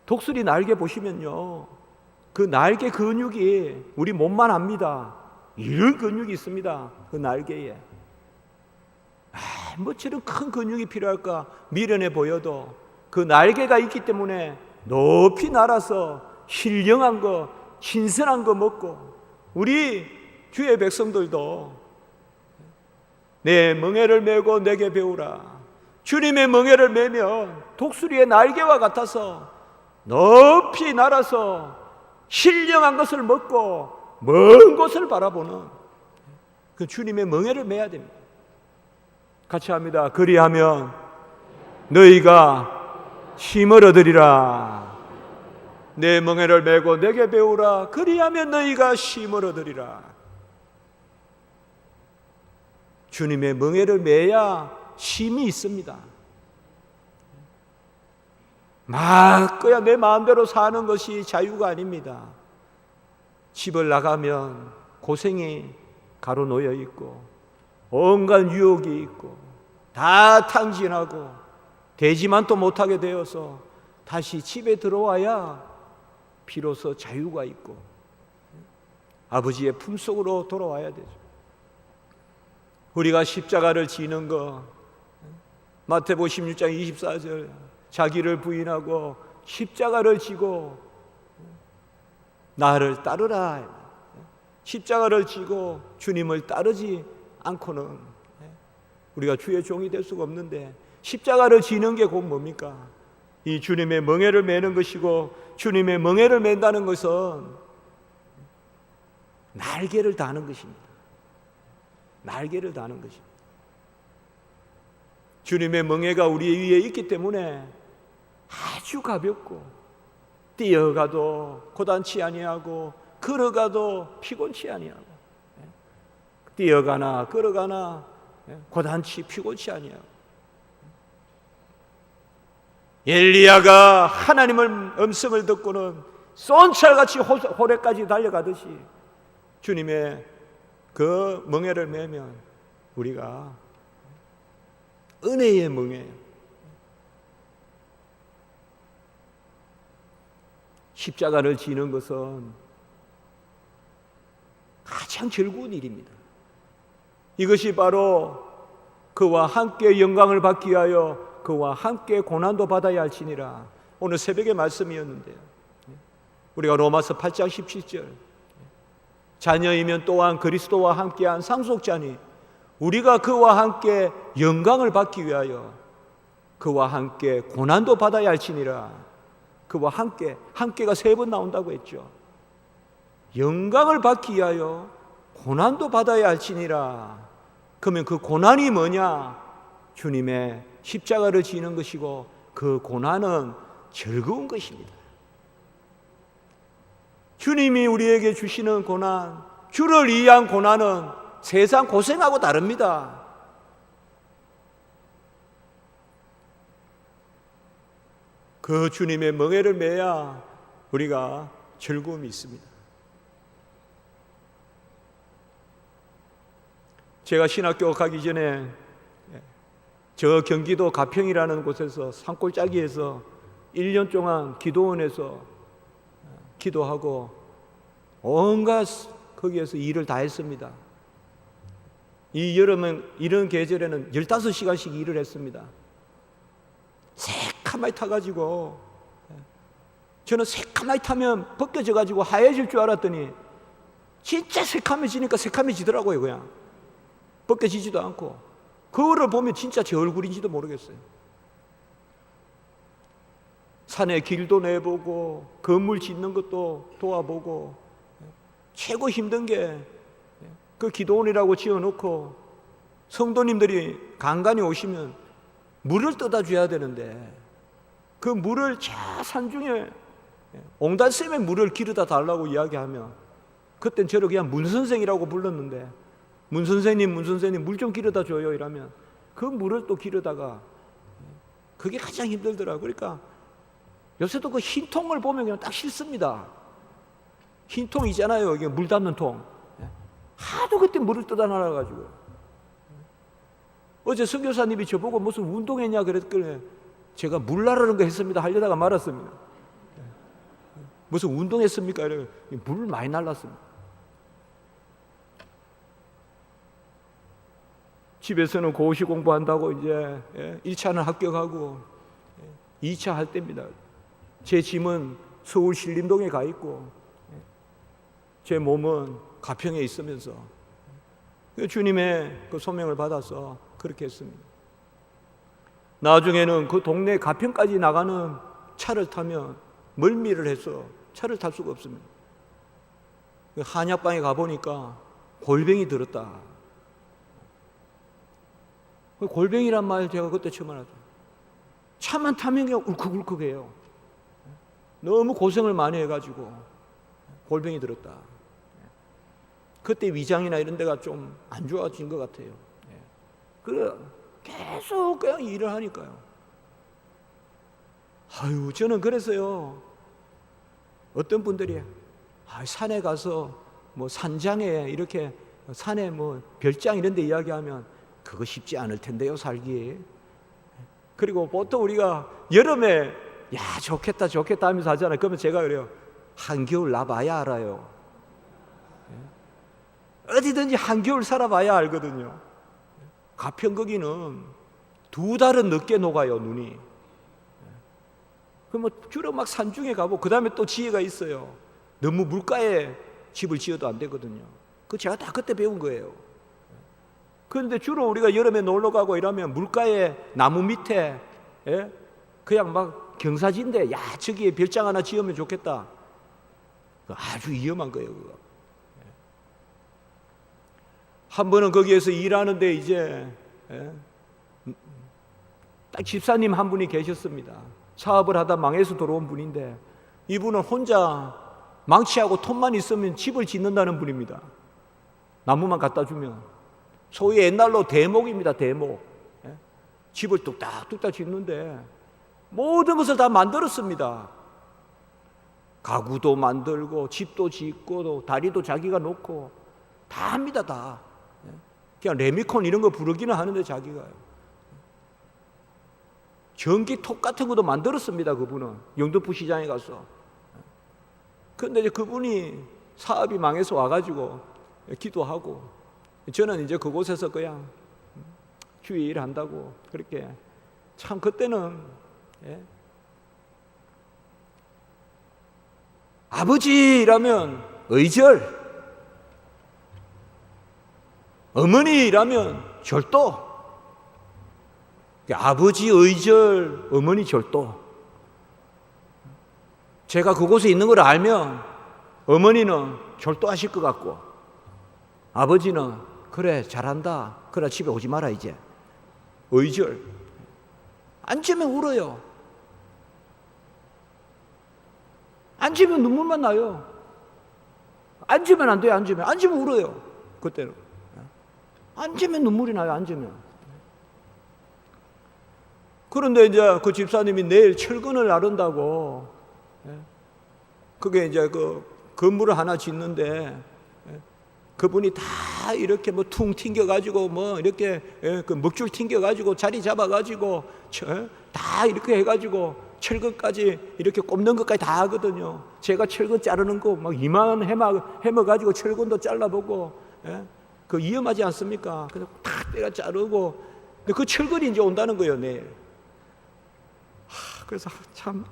독수리 날개 보시면요, 그 날개 근육이 우리 몸만 합니다. 이런 근육이 있습니다. 그 날개에. 뭐처럼 큰 근육이 필요할까? 미련해 보여도 그 날개가 있기 때문에 높이 날아서 신령한 거, 신선한 거 먹고, 우리 주의 백성들도 내 멍에를 메고 내게 배우라. 주님의 멍에를 메면 독수리의 날개와 같아서 높이 날아서 신령한 것을 먹고 먼 곳을 바라보는 그 주님의 멍에를 메야 됩니다. 같이 합니다. 그리하면 너희가 힘을 얻으리라. 내 멍에를 메고 내게 배우라. 그리하면 너희가 힘을 얻으리라. 주님의 멍에를 메야 힘이 있습니다. 막 그냥 내 마음대로 사는 것이 자유가 아닙니다. 집을 나가면 고생이 가로놓여 있고 온갖 유혹이 있고 다 탕진하고 되지만 또 못하게 되어서 다시 집에 들어와야 비로소 자유가 있고 아버지의 품속으로 돌아와야 되죠. 우리가 십자가를 지는 거, 마태복음 16장 24절, 자기를 부인하고 십자가를 지고 나를 따르라. 십자가를 지고 주님을 따르지 않고는 우리가 주의 종이 될 수가 없는데, 십자가를 지는 게 곧 뭡니까? 이 주님의 멍에를 매는 것이고, 주님의 멍에를 맨다는 것은 날개를 다는 것입니다. 날개를 다는 것입니다. 주님의 멍에가 우리 위에 있기 때문에 아주 가볍고 뛰어가도 고단치 아니하고 걸어가도 피곤치 아니하고, 뛰어가나 걸어가나 고단치 피곤치 아니하고, 엘리야가 하나님의 음성을 듣고는 쏜철같이 호렙까지 달려가듯이 주님의 그 멍에를 매면 우리가 은혜의 멍에, 십자가를 지는 것은 가장 즐거운 일입니다. 이것이 바로 그와 함께 영광을 받기 위하여 그와 함께 고난도 받아야 할지니라. 오늘 새벽의 말씀이었는데요, 우리가 로마서 8장 17절, 자녀이면 또한 그리스도와 함께한 상속자니 우리가 그와 함께 영광을 받기 위하여 그와 함께 고난도 받아야 할지니라. 그와 함께, 함께가 3번 나온다고 했죠. 영광을 받기 위하여 고난도 받아야 할지니라. 그러면 그 고난이 뭐냐? 주님의 십자가를 지는 것이고, 그 고난은 즐거운 것입니다. 주님이 우리에게 주시는 고난, 주를 위한 고난은 세상 고생하고 다릅니다. 그 주님의 멍에를 매야 우리가 즐거움이 있습니다. 제가 신학교 가기 전에 저 경기도 가평이라는 곳에서 산골짜기에서 1년 동안 기도원에서 기도하고 온갖 거기에서 일을 다 했습니다. 이 여름은 이런 계절에는 15시간씩 일을 했습니다. 새카마이 타가지고, 저는 새카마이 타면 벗겨져가지고 하얘질 줄 알았더니 진짜 새카매지니까 새카매지더라고요. 그냥 벗겨지지도 않고 그거를 보면 진짜 제 얼굴인지도 모르겠어요. 산에 길도 내보고 건물 짓는 것도 도와보고, 최고 힘든 게 그 기도원이라고 지어놓고 성도님들이 간간히 오시면 물을 떠다 줘야 되는데, 그 물을 저 산중에 옹달샘에 물을 기르다 달라고 이야기하면, 그땐 저를 그냥 문선생이라고 불렀는데, 문선생님 물 좀 기르다 줘요 이러면 그 물을 또 기르다가, 그게 가장 힘들더라고요. 그러니까 요새도 그 흰 통을 보면 그냥 딱 싫습니다. 흰 통 있잖아요, 이게 물 담는 통. 하도 그때 물을 떠다 놔가지고. 어제 선교사님이 저보고 무슨 운동했냐 그랬길래 제가 물 나르는 거 했습니다 하려다가 말았습니다. 무슨 운동했습니까? 이러면 물 많이 날랐습니다. 집에서는 고시 공부한다고 이제 1차는 합격하고 2차 할 때입니다. 제 짐은 서울 신림동에 가 있고 제 몸은 가평에 있으면서 주님의 그 소명을 받아서 그렇게 했습니다. 나중에는 그 동네 가평까지 나가는 차를 타면 멀미를 해서 차를 탈 수가 없습니다. 한약방에 가보니까 골병이 들었다. 골병이란 말 제가 그때 처음 알았죠. 차만 타면 그냥 울컥울컥해요. 너무 고생을 많이 해가지고 골병이 들었다. 그때 위장이나 이런 데가 좀 안 좋아진 것 같아요. 그래 계속 그냥 일을 하니까요. 아유, 저는 그래서요, 어떤 분들이 산에 가서 뭐 산장에 이렇게 산에 뭐 별장 이런 데 이야기하면 그거 쉽지 않을 텐데요, 살기. 그리고 보통 우리가 여름에 야 좋겠다 좋겠다 하면서 하잖아요. 그러면 제가 그래요, 한겨울 나봐야 알아요. 어디든지 한겨울 살아봐야 알거든요. 가평 거기는 2달은 늦게 녹아요, 눈이. 그럼 주로 막 산중에 가고, 그 다음에 또 지혜가 있어요. 너무 물가에 집을 지어도 안 되거든요. 그 제가 다 그때 배운 거예요. 그런데 주로 우리가 여름에 놀러 가고 이러면 물가에 나무 밑에 그냥 막 경사진데, 야 저기에 별장 하나 지으면 좋겠다. 아주 위험한 거예요, 그거. 한 번은 거기에서 일하는데 이제 딱 집사님 한 분이 계셨습니다. 사업을 하다 망해서 들어온 분인데, 이분은 혼자 망치하고 톱만 있으면 집을 짓는다는 분입니다. 나무만 갖다 주면. 소위 옛날로 대목입니다, 대목. 집을 뚝딱뚝딱 짓는데 모든 것을 다 만들었습니다. 가구도 만들고 집도 짓고 다리도 자기가 놓고 다 합니다, 다. 그냥 레미콘 이런 거 부르기는 하는데 자기가요. 전기톱 같은 것도 만들었습니다, 그분은. 영등포 시장에 가서. 그런데 이제 그분이 사업이 망해서 와가지고 기도하고, 저는 이제 그곳에서 그냥 주의 일 한다고 그렇게. 참 그때는 아버지라면 의절, 어머니라면 절도. 아버지 의절, 어머니 절도. 제가 그곳에 있는 걸 알면 어머니는 절도하실 것 같고, 아버지는 그래 잘한다, 그래 집에 오지 마라 이제. 의절. 앉으면 울어요. 앉으면 눈물만 나요. 앉으면 안 돼요. 앉으면 울어요. 그때는 앉으면 눈물이 나요. 앉으면. 그런데 이제 그 집사님이 내일 철근을 나른다고, 그게 이제 그 건물을 하나 짓는데, 그분이 다 이렇게 뭐 퉁 튕겨가지고 뭐 이렇게 그 먹줄 튕겨가지고 자리 잡아가지고 다 이렇게 해가지고 철근까지 이렇게 꼽는 것까지 다 하거든요. 제가 철근 자르는 거 막 이만 해머가지고 철근도 잘라보고, 그 위험하지 않습니까? 그래서 탁 내가 자르고, 근데 그 철근이 이제 온다는 거예요, 내일. 그래서 참,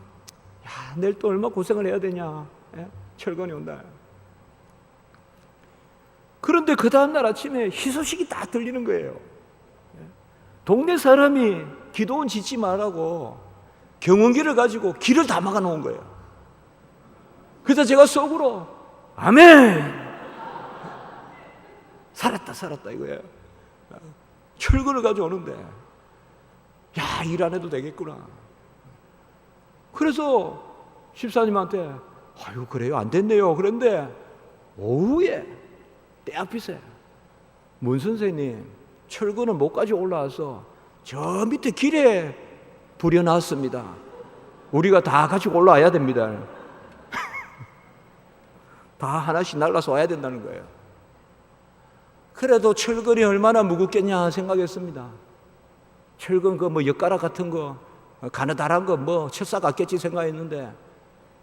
야, 내일 또 얼마 고생을 해야 되냐. 철근이 온다. 그런데 그 다음날 아침에 희소식이 딱 들리는 거예요. 동네 사람이 기도원 짓지 말라고 경운기를 가지고 길을 다 막아 놓은 거예요. 그래서 제가 속으로 아멘, 살았다 이거예요. 철근을 가져오는데 야, 일 안 해도 되겠구나. 그래서 집사님한테 아유, 그래요, 안 됐네요. 그런데 오후에 때 앞이세 문 선생님 철근을 목까지 올라와서 저 밑에 길에 부려놨습니다. 우리가 다 가지고 올라와야 됩니다. 다 하나씩 날라서 와야 된다는 거예요. 그래도 철근이 얼마나 무겁겠냐 생각했습니다. 철근 그 뭐 엿가락 같은 거 가느다란 거 뭐 철사 같겠지 생각했는데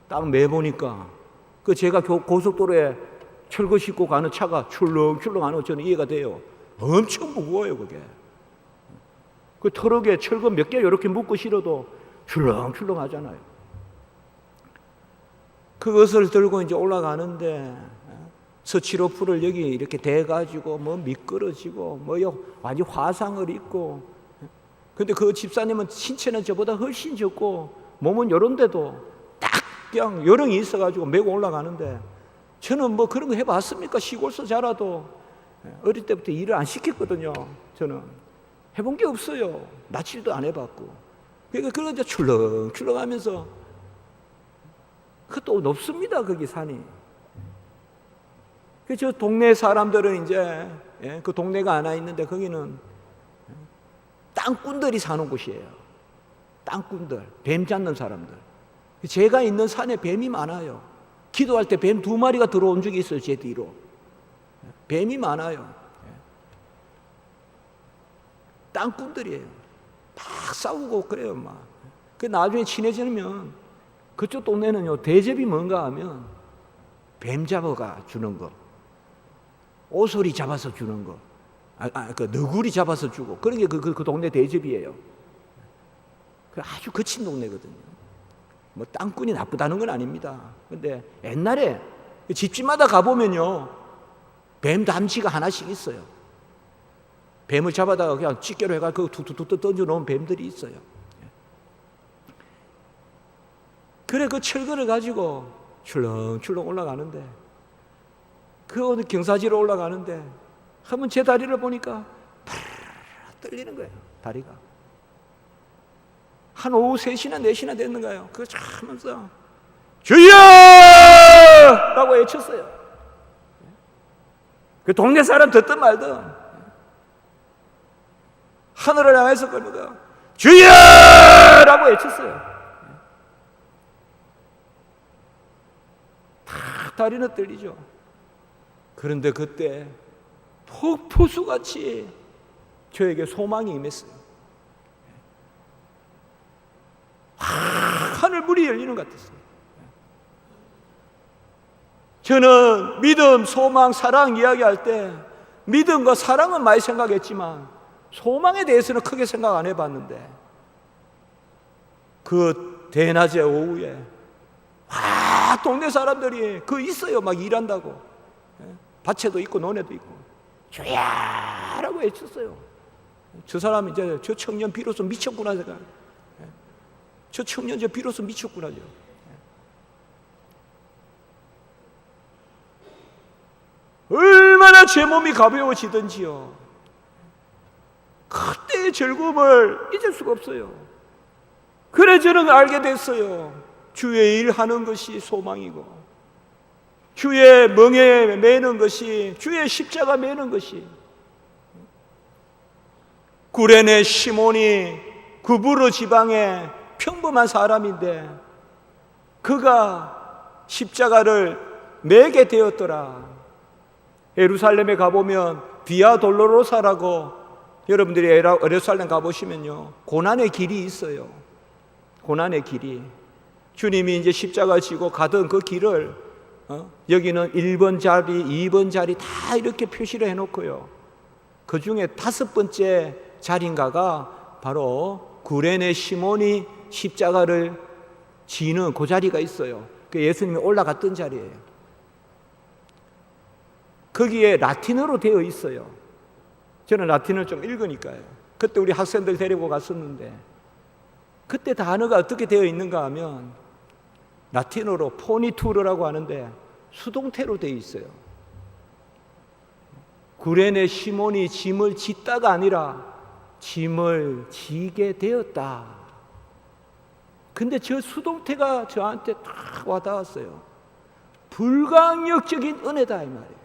딱 매보니까 그 제가 고속도로에 철거 싣고 가는 차가 출렁출렁 하는 거 저는 이해가 돼요. 엄청 무거워요 그게. 그 트럭에 철근 몇 개 이렇게 묶고 실어도 출렁출렁 하잖아요. 그것을 들고 이제 올라가는데 서치로프를 여기 이렇게 대가지고 뭐 미끄러지고 뭐 완전 화상을 입고, 근데 그 집사님은 신체는 저보다 훨씬 적고 몸은 요런데도 딱 그냥 요령이 있어가지고 메고 올라가는데, 저는 뭐 그런 거 해봤습니까? 시골서 자라도 어릴 때부터 일을 안 시켰거든요. 저는 해본 게 없어요. 낯질도 안 해봤고. 그러니까 그런 이제 출렁출렁 하면서, 그것도 높습니다 거기 산이. 저 동네 사람들은 이제 그 동네가 하나 있는데 거기는 땅꾼들이 사는 곳이에요. 땅꾼들, 뱀 잡는 사람들. 제가 있는 산에 뱀이 많아요. 기도할 때 뱀 2마리가 들어온 적이 있어요. 제 뒤로. 뱀이 많아요. 땅꾼들이에요. 막 싸우고 그래요. 막. 그 나중에 친해지면 그쪽 동네는요, 대접이 뭔가 하면 뱀 잡아가 주는 거, 오소리 잡아서 주는 거, 그 너구리 잡아서 주고, 그런 게 그 동네 대접이에요. 아주 거친 동네거든요. 뭐 땅꾼이 나쁘다는 건 아닙니다. 근데 옛날에 집집마다 가보면요, 뱀 담치가 하나씩 있어요. 뱀을 잡아다가 그냥 집게로 해가지고 툭툭툭 던져놓은 뱀들이 있어요. 그래, 그 철근을 가지고 출렁출렁 올라가는데, 그 어느 경사지로 올라가는데 한번 제 다리를 보니까 떨리는 거예요. 다리가 한 오후 3시나 4시나 됐는가요? 그거 참 하면서 주여! 라고 외쳤어요. 그 동네 사람 듣든 말든 하늘을 향해서 그럽니다. 주여! 라고 외쳤어요. 다리는 떨리죠. 그런데 그때 폭포수같이 저에게 소망이 임했어요. 하늘 문이 열리는 것 같았어요. 저는 믿음, 소망, 사랑 이야기할 때 믿음과 사랑은 많이 생각했지만 소망에 대해서는 크게 생각 안 해봤는데, 그 대낮에 오후에 동네 사람들이 있어요. 막 일한다고. 밭에도 있고 논에도 있고 주야라고 외쳤어요. 저 사람 이제 저 청년 비로소 미쳤구나 생각. 저 청년 저 비로소 미쳤구나. 얼마나 제 몸이 가벼워지든지요, 그때의 즐거움을 잊을 수가 없어요. 그래 저는 알게 됐어요. 주의 일 하는 것이 소망이고, 주의 멍에 매는 것이, 주의 십자가 매는 것이. 구레네 시몬이 구부로 지방의 평범한 사람인데 그가 십자가를 매게 되었더라. 예루살렘에 가보면 비아 돌로로사라고, 여러분들이 예루살렘 가보시면요, 고난의 길이 있어요. 고난의 길이. 주님이 이제 십자가 지고 가던 그 길을 여기는 1번 자리, 2번 자리 다 이렇게 표시를 해놓고요, 그 중에 5번째 자리인가가 바로 구레네 시몬이 십자가를 지는 그 자리가 있어요. 그 예수님이 올라갔던 자리예요. 거기에 라틴어로 되어 있어요. 저는 라틴어를 좀 읽으니까요. 그때 우리 학생들 데리고 갔었는데 그때 단어가 어떻게 되어 있는가 하면 라틴어로 포니투르라고 하는데 수동태로 되어 있어요. 구레네 시몬이 짐을 짓다가 아니라 짐을 지게 되었다. 근데 저 수동태가 저한테 딱 와닿았어요. 불강력적인 은혜다 이 말이에요.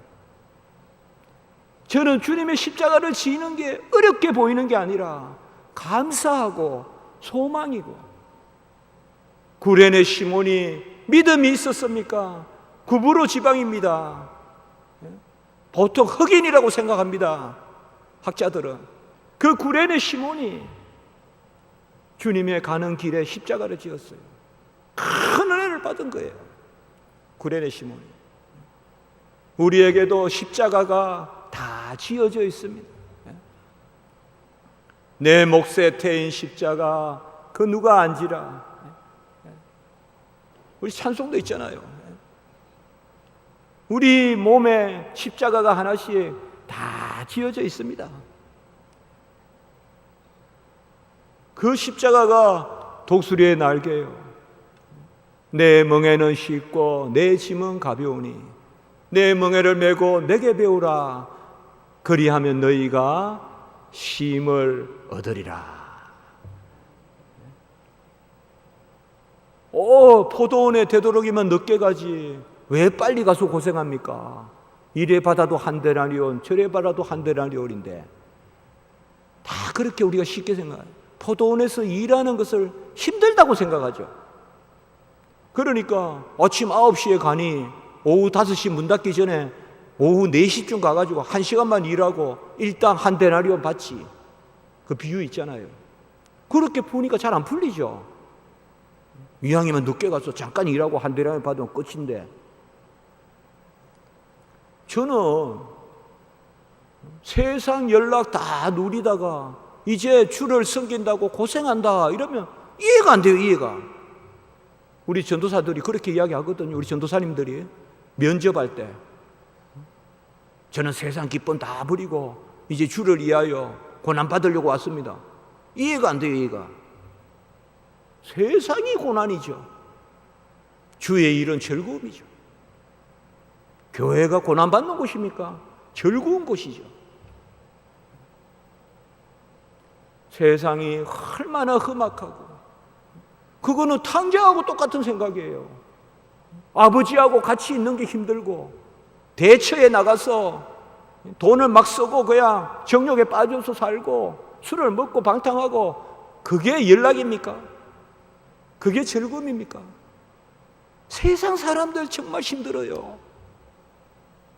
저는 주님의 십자가를 지는 게 어렵게 보이는 게 아니라 감사하고 소망이고, 구레네 시몬이 믿음이 있었습니까? 구브로 지방입니다. 보통 흑인이라고 생각합니다. 학자들은. 그 구레네 시몬이 주님의 가는 길에 십자가를 지었어요. 큰 은혜를 받은 거예요. 구레네 시몬이. 우리에게도 십자가가 다 지어져 있습니다. 내 몫에 태인 십자가 그 누가 안지라. 우리 찬송도 있잖아요. 우리 몸에 십자가가 하나씩 다 지어져 있습니다. 그 십자가가 독수리의 날개요. 내 멍에는 쉽고 내 짐은 가벼우니 내 멍에를 메고 내게 배우라. 그리하면 너희가 쉼을 얻으리라. 포도원에 되도록이면 늦게 가지 왜 빨리 가서 고생합니까? 이래 받아도 한 데나리온 저래 받아도 한 데나리온인데 다 그렇게 우리가 쉽게 생각해요. 포도원에서 일하는 것을 힘들다고 생각하죠. 그러니까 아침 9시에 가니 오후 5시 문 닫기 전에 오후 4시쯤 가가지고 1시간만 일하고 일당 한 데나리온 받지. 그 비유 있잖아요. 그렇게 보니까 잘 안 풀리죠. 이왕이면 늦게 가서 잠깐 일하고 한 데나리온 받으면 끝인데, 저는 세상 연락 다 누리다가 이제 주를 섬긴다고 고생한다 이러면 이해가 안 돼요. 이해가. 우리 전도사들이 그렇게 이야기하거든요. 우리 전도사님들이 면접할 때 저는 세상 기쁨 다 버리고 이제 주를 위하여 고난 받으려고 왔습니다. 이해가 안 돼요. 이해가. 세상이 고난이죠. 주의 일은 즐거움이죠. 교회가 고난받는 곳입니까? 즐거운 곳이죠. 세상이 얼마나 험악하고, 그거는 탕자하고 똑같은 생각이에요. 아버지하고 같이 있는 게 힘들고 대처에 나가서 돈을 막 쓰고 그냥 정욕에 빠져서 살고 술을 먹고 방탕하고, 그게 연락입니까? 그게 즐거움입니까? 세상 사람들 정말 힘들어요.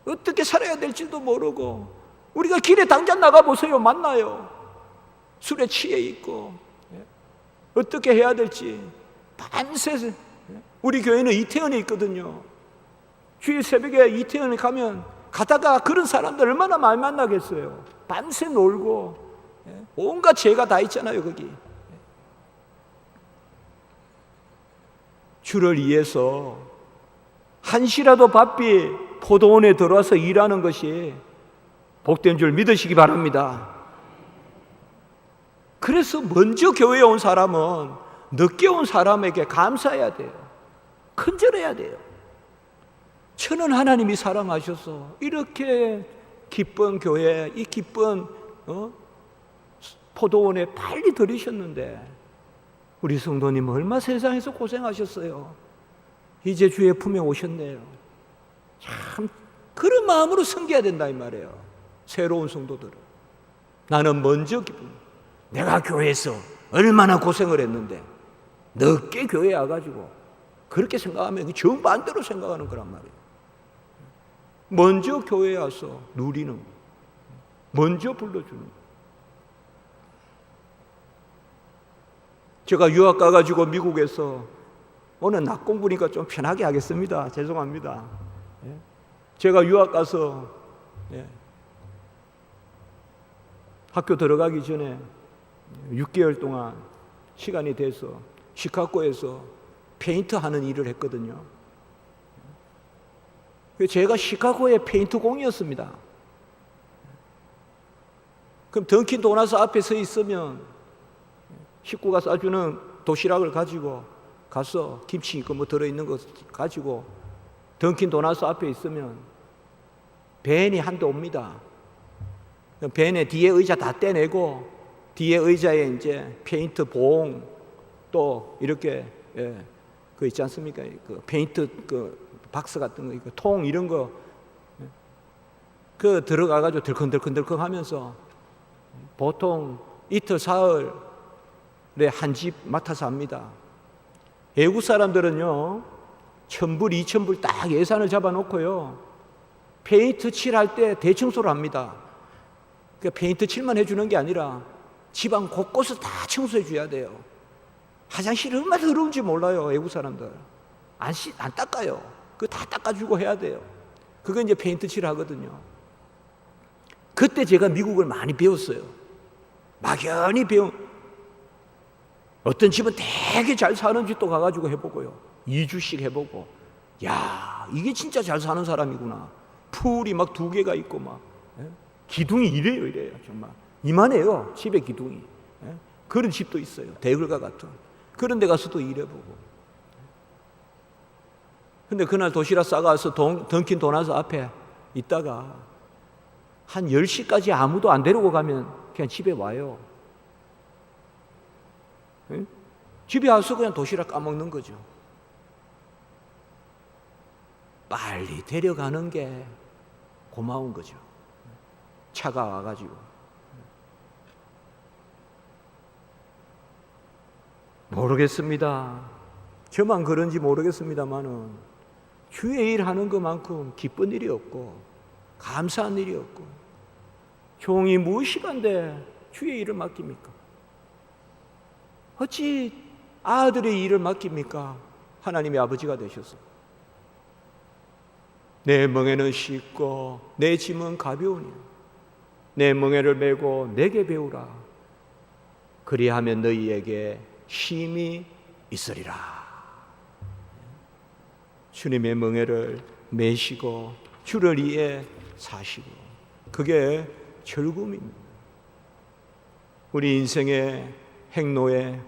어떻게 살아야 될지도 모르고, 우리가 길에 당장 나가보세요. 만나요. 술에 취해 있고 어떻게 해야 될지 밤새. 우리 교회는 이태원에 있거든요. 주일 새벽에 이태원에 가면 가다가 그런 사람들 얼마나 많이 만나겠어요. 밤새 놀고 온갖 죄가 다 있잖아요. 거기 주를 위해서 한시라도 바삐 포도원에 들어와서 일하는 것이 복된 줄 믿으시기 바랍니다. 그래서 먼저 교회에 온 사람은 늦게 온 사람에게 감사해야 돼요. 큰절해야 돼요. 저는 하나님이 사랑하셔서 이렇게 기쁜 교회, 이 기쁜 포도원에 빨리 들이셨는데 우리 성도님 얼마 세상에서 고생하셨어요. 이제 주의 품에 오셨네요. 참 그런 마음으로 섬겨야 된다 이 말이에요. 새로운 성도들은. 나는 먼저 기쁨. 내가 교회에서 얼마나 고생을 했는데 늦게 교회에 와가지고 그렇게 생각하면 정반대로 생각하는 거란 말이에요. 먼저 교회에 와서 누리는 거, 먼저 불러주는 거. 제가 유학 가가지고 미국에서 오늘 낮 공부니까 좀 편하게 하겠습니다. 죄송합니다. 제가 유학 가서 학교 들어가기 전에 6개월 동안 시간이 돼서 시카고에서 페인트 하는 일을 했거든요. 제가 시카고의 페인트 공이었습니다. 그럼 던킨 도나스 앞에 서 있으면 식구가 싸주는 도시락을 가지고 가서 김치 있고 뭐 들어있는 거 가지고 던킨 도나스 앞에 있으면 벤이 한 대 옵니다. 벤의 뒤에 의자 다 떼내고 뒤에 의자에 이제 페인트 봉 또 이렇게 그 있지 않습니까? 그 페인트 그 박스 같은 거, 통 이런 거 그 들어가가지고 덜컹덜컹덜컹 하면서 보통 이틀 사흘에 한 집 맡아서 합니다. 외국 사람들은요 1,000불, 2,000불 딱 예산을 잡아놓고요 페인트 칠할 때 대청소를 합니다. 그러니까 페인트 칠만 해주는 게 아니라 집안 곳곳을 다 청소해 줘야 돼요. 화장실이 얼마나 더러운지 몰라요. 외국 사람들 안 닦아요. 그거 다 닦아주고 해야 돼요. 그거 이제 페인트 칠하거든요. 그때 제가 미국을 많이 배웠어요. 막연히 배운 어떤 집은 되게 잘 사는 집도 가가지고 해보고요 2주씩 해보고 야 이게 진짜 잘 사는 사람이구나. 풀이 막 2개가 있고 막 기둥이 이래요 정말 이만해요. 집에 기둥이 그런 집도 있어요. 대글과 같은 그런 데 가서도 일해보고. 근데 그날 도시락 싸가서 던킨 도나스 앞에 있다가 한 10시까지 아무도 안 데리고 가면 그냥 집에 와요. 집에 와서 그냥 도시락 까먹는 거죠. 빨리 데려가는 게 고마운 거죠. 차가 와가지고. 모르겠습니다. 저만 그런지 모르겠습니다만은 주의 일 하는 것만큼 기쁜 일이 없고 감사한 일이 없고 종이 무엇이간데 주의 일을 맡깁니까? 어찌 아들의 일을 맡깁니까? 하나님의 아버지가 되셔서 내 멍에는 쉽고 내 짐은 가벼우니 내 멍에를 메고 내게 배우라. 그리하면 너희에게 쉼이 있으리라. 주님의 멍에를 메시고 주를 위해 사시고 그게 즐거움입니다. 우리 인생의 행로에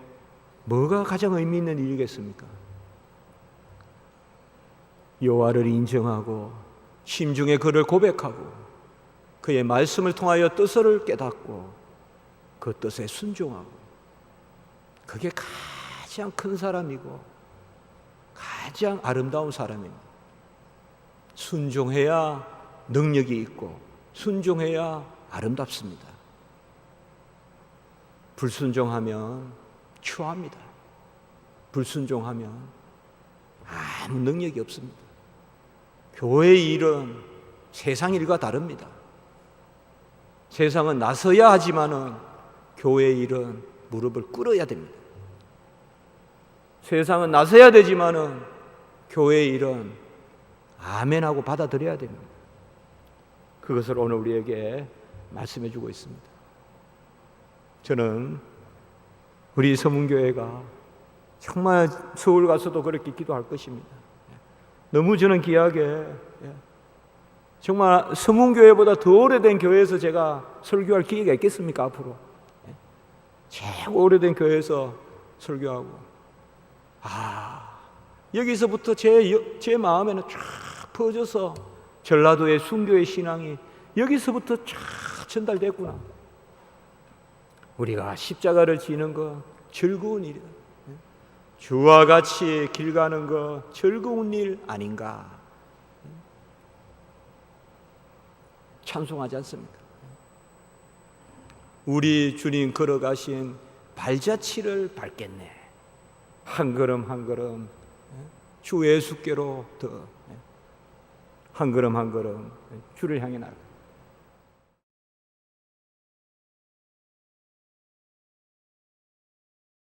뭐가 가장 의미 있는 일이겠습니까? 여호와를 인정하고 심중에 그를 고백하고 그의 말씀을 통하여 뜻을 깨닫고 그 뜻에 순종하고 그게 가장 큰 사람이고 가장 아름다운 사람입니다. 순종해야 능력이 있고 순종해야 아름답습니다. 불순종하면 추합니다. 불순종하면 아무 능력이 없습니다. 교회의 일은 세상 일과 다릅니다. 세상은 나서야 하지만은 교회의 일은 무릎을 꿇어야 됩니다. 세상은 나서야 되지만은 교회의 일은 아멘하고 받아들여야 됩니다. 그것을 오늘 우리에게 말씀해 주고 있습니다. 저는 우리 서문교회가 정말 서울 가서도 그렇게 기도할 것입니다. 너무 저는 귀하게 정말 서문교회보다 더 오래된 교회에서 제가 설교할 기회가 있겠습니까? 앞으로 최고 오래된 교회에서 설교하고 여기서부터 제 마음에는 쫙 퍼져서 전라도의 순교의 신앙이 여기서부터 쫙 전달됐구나. 우리가 십자가를 지는 거 즐거운 일이다. 주와 같이 길 가는 거 즐거운 일 아닌가. 찬송하지 않습니까? 우리 주님 걸어가신 발자취를 밟겠네. 한 걸음 한 걸음 주 예수께로 더 한 걸음 한 걸음 주를 향해 나가.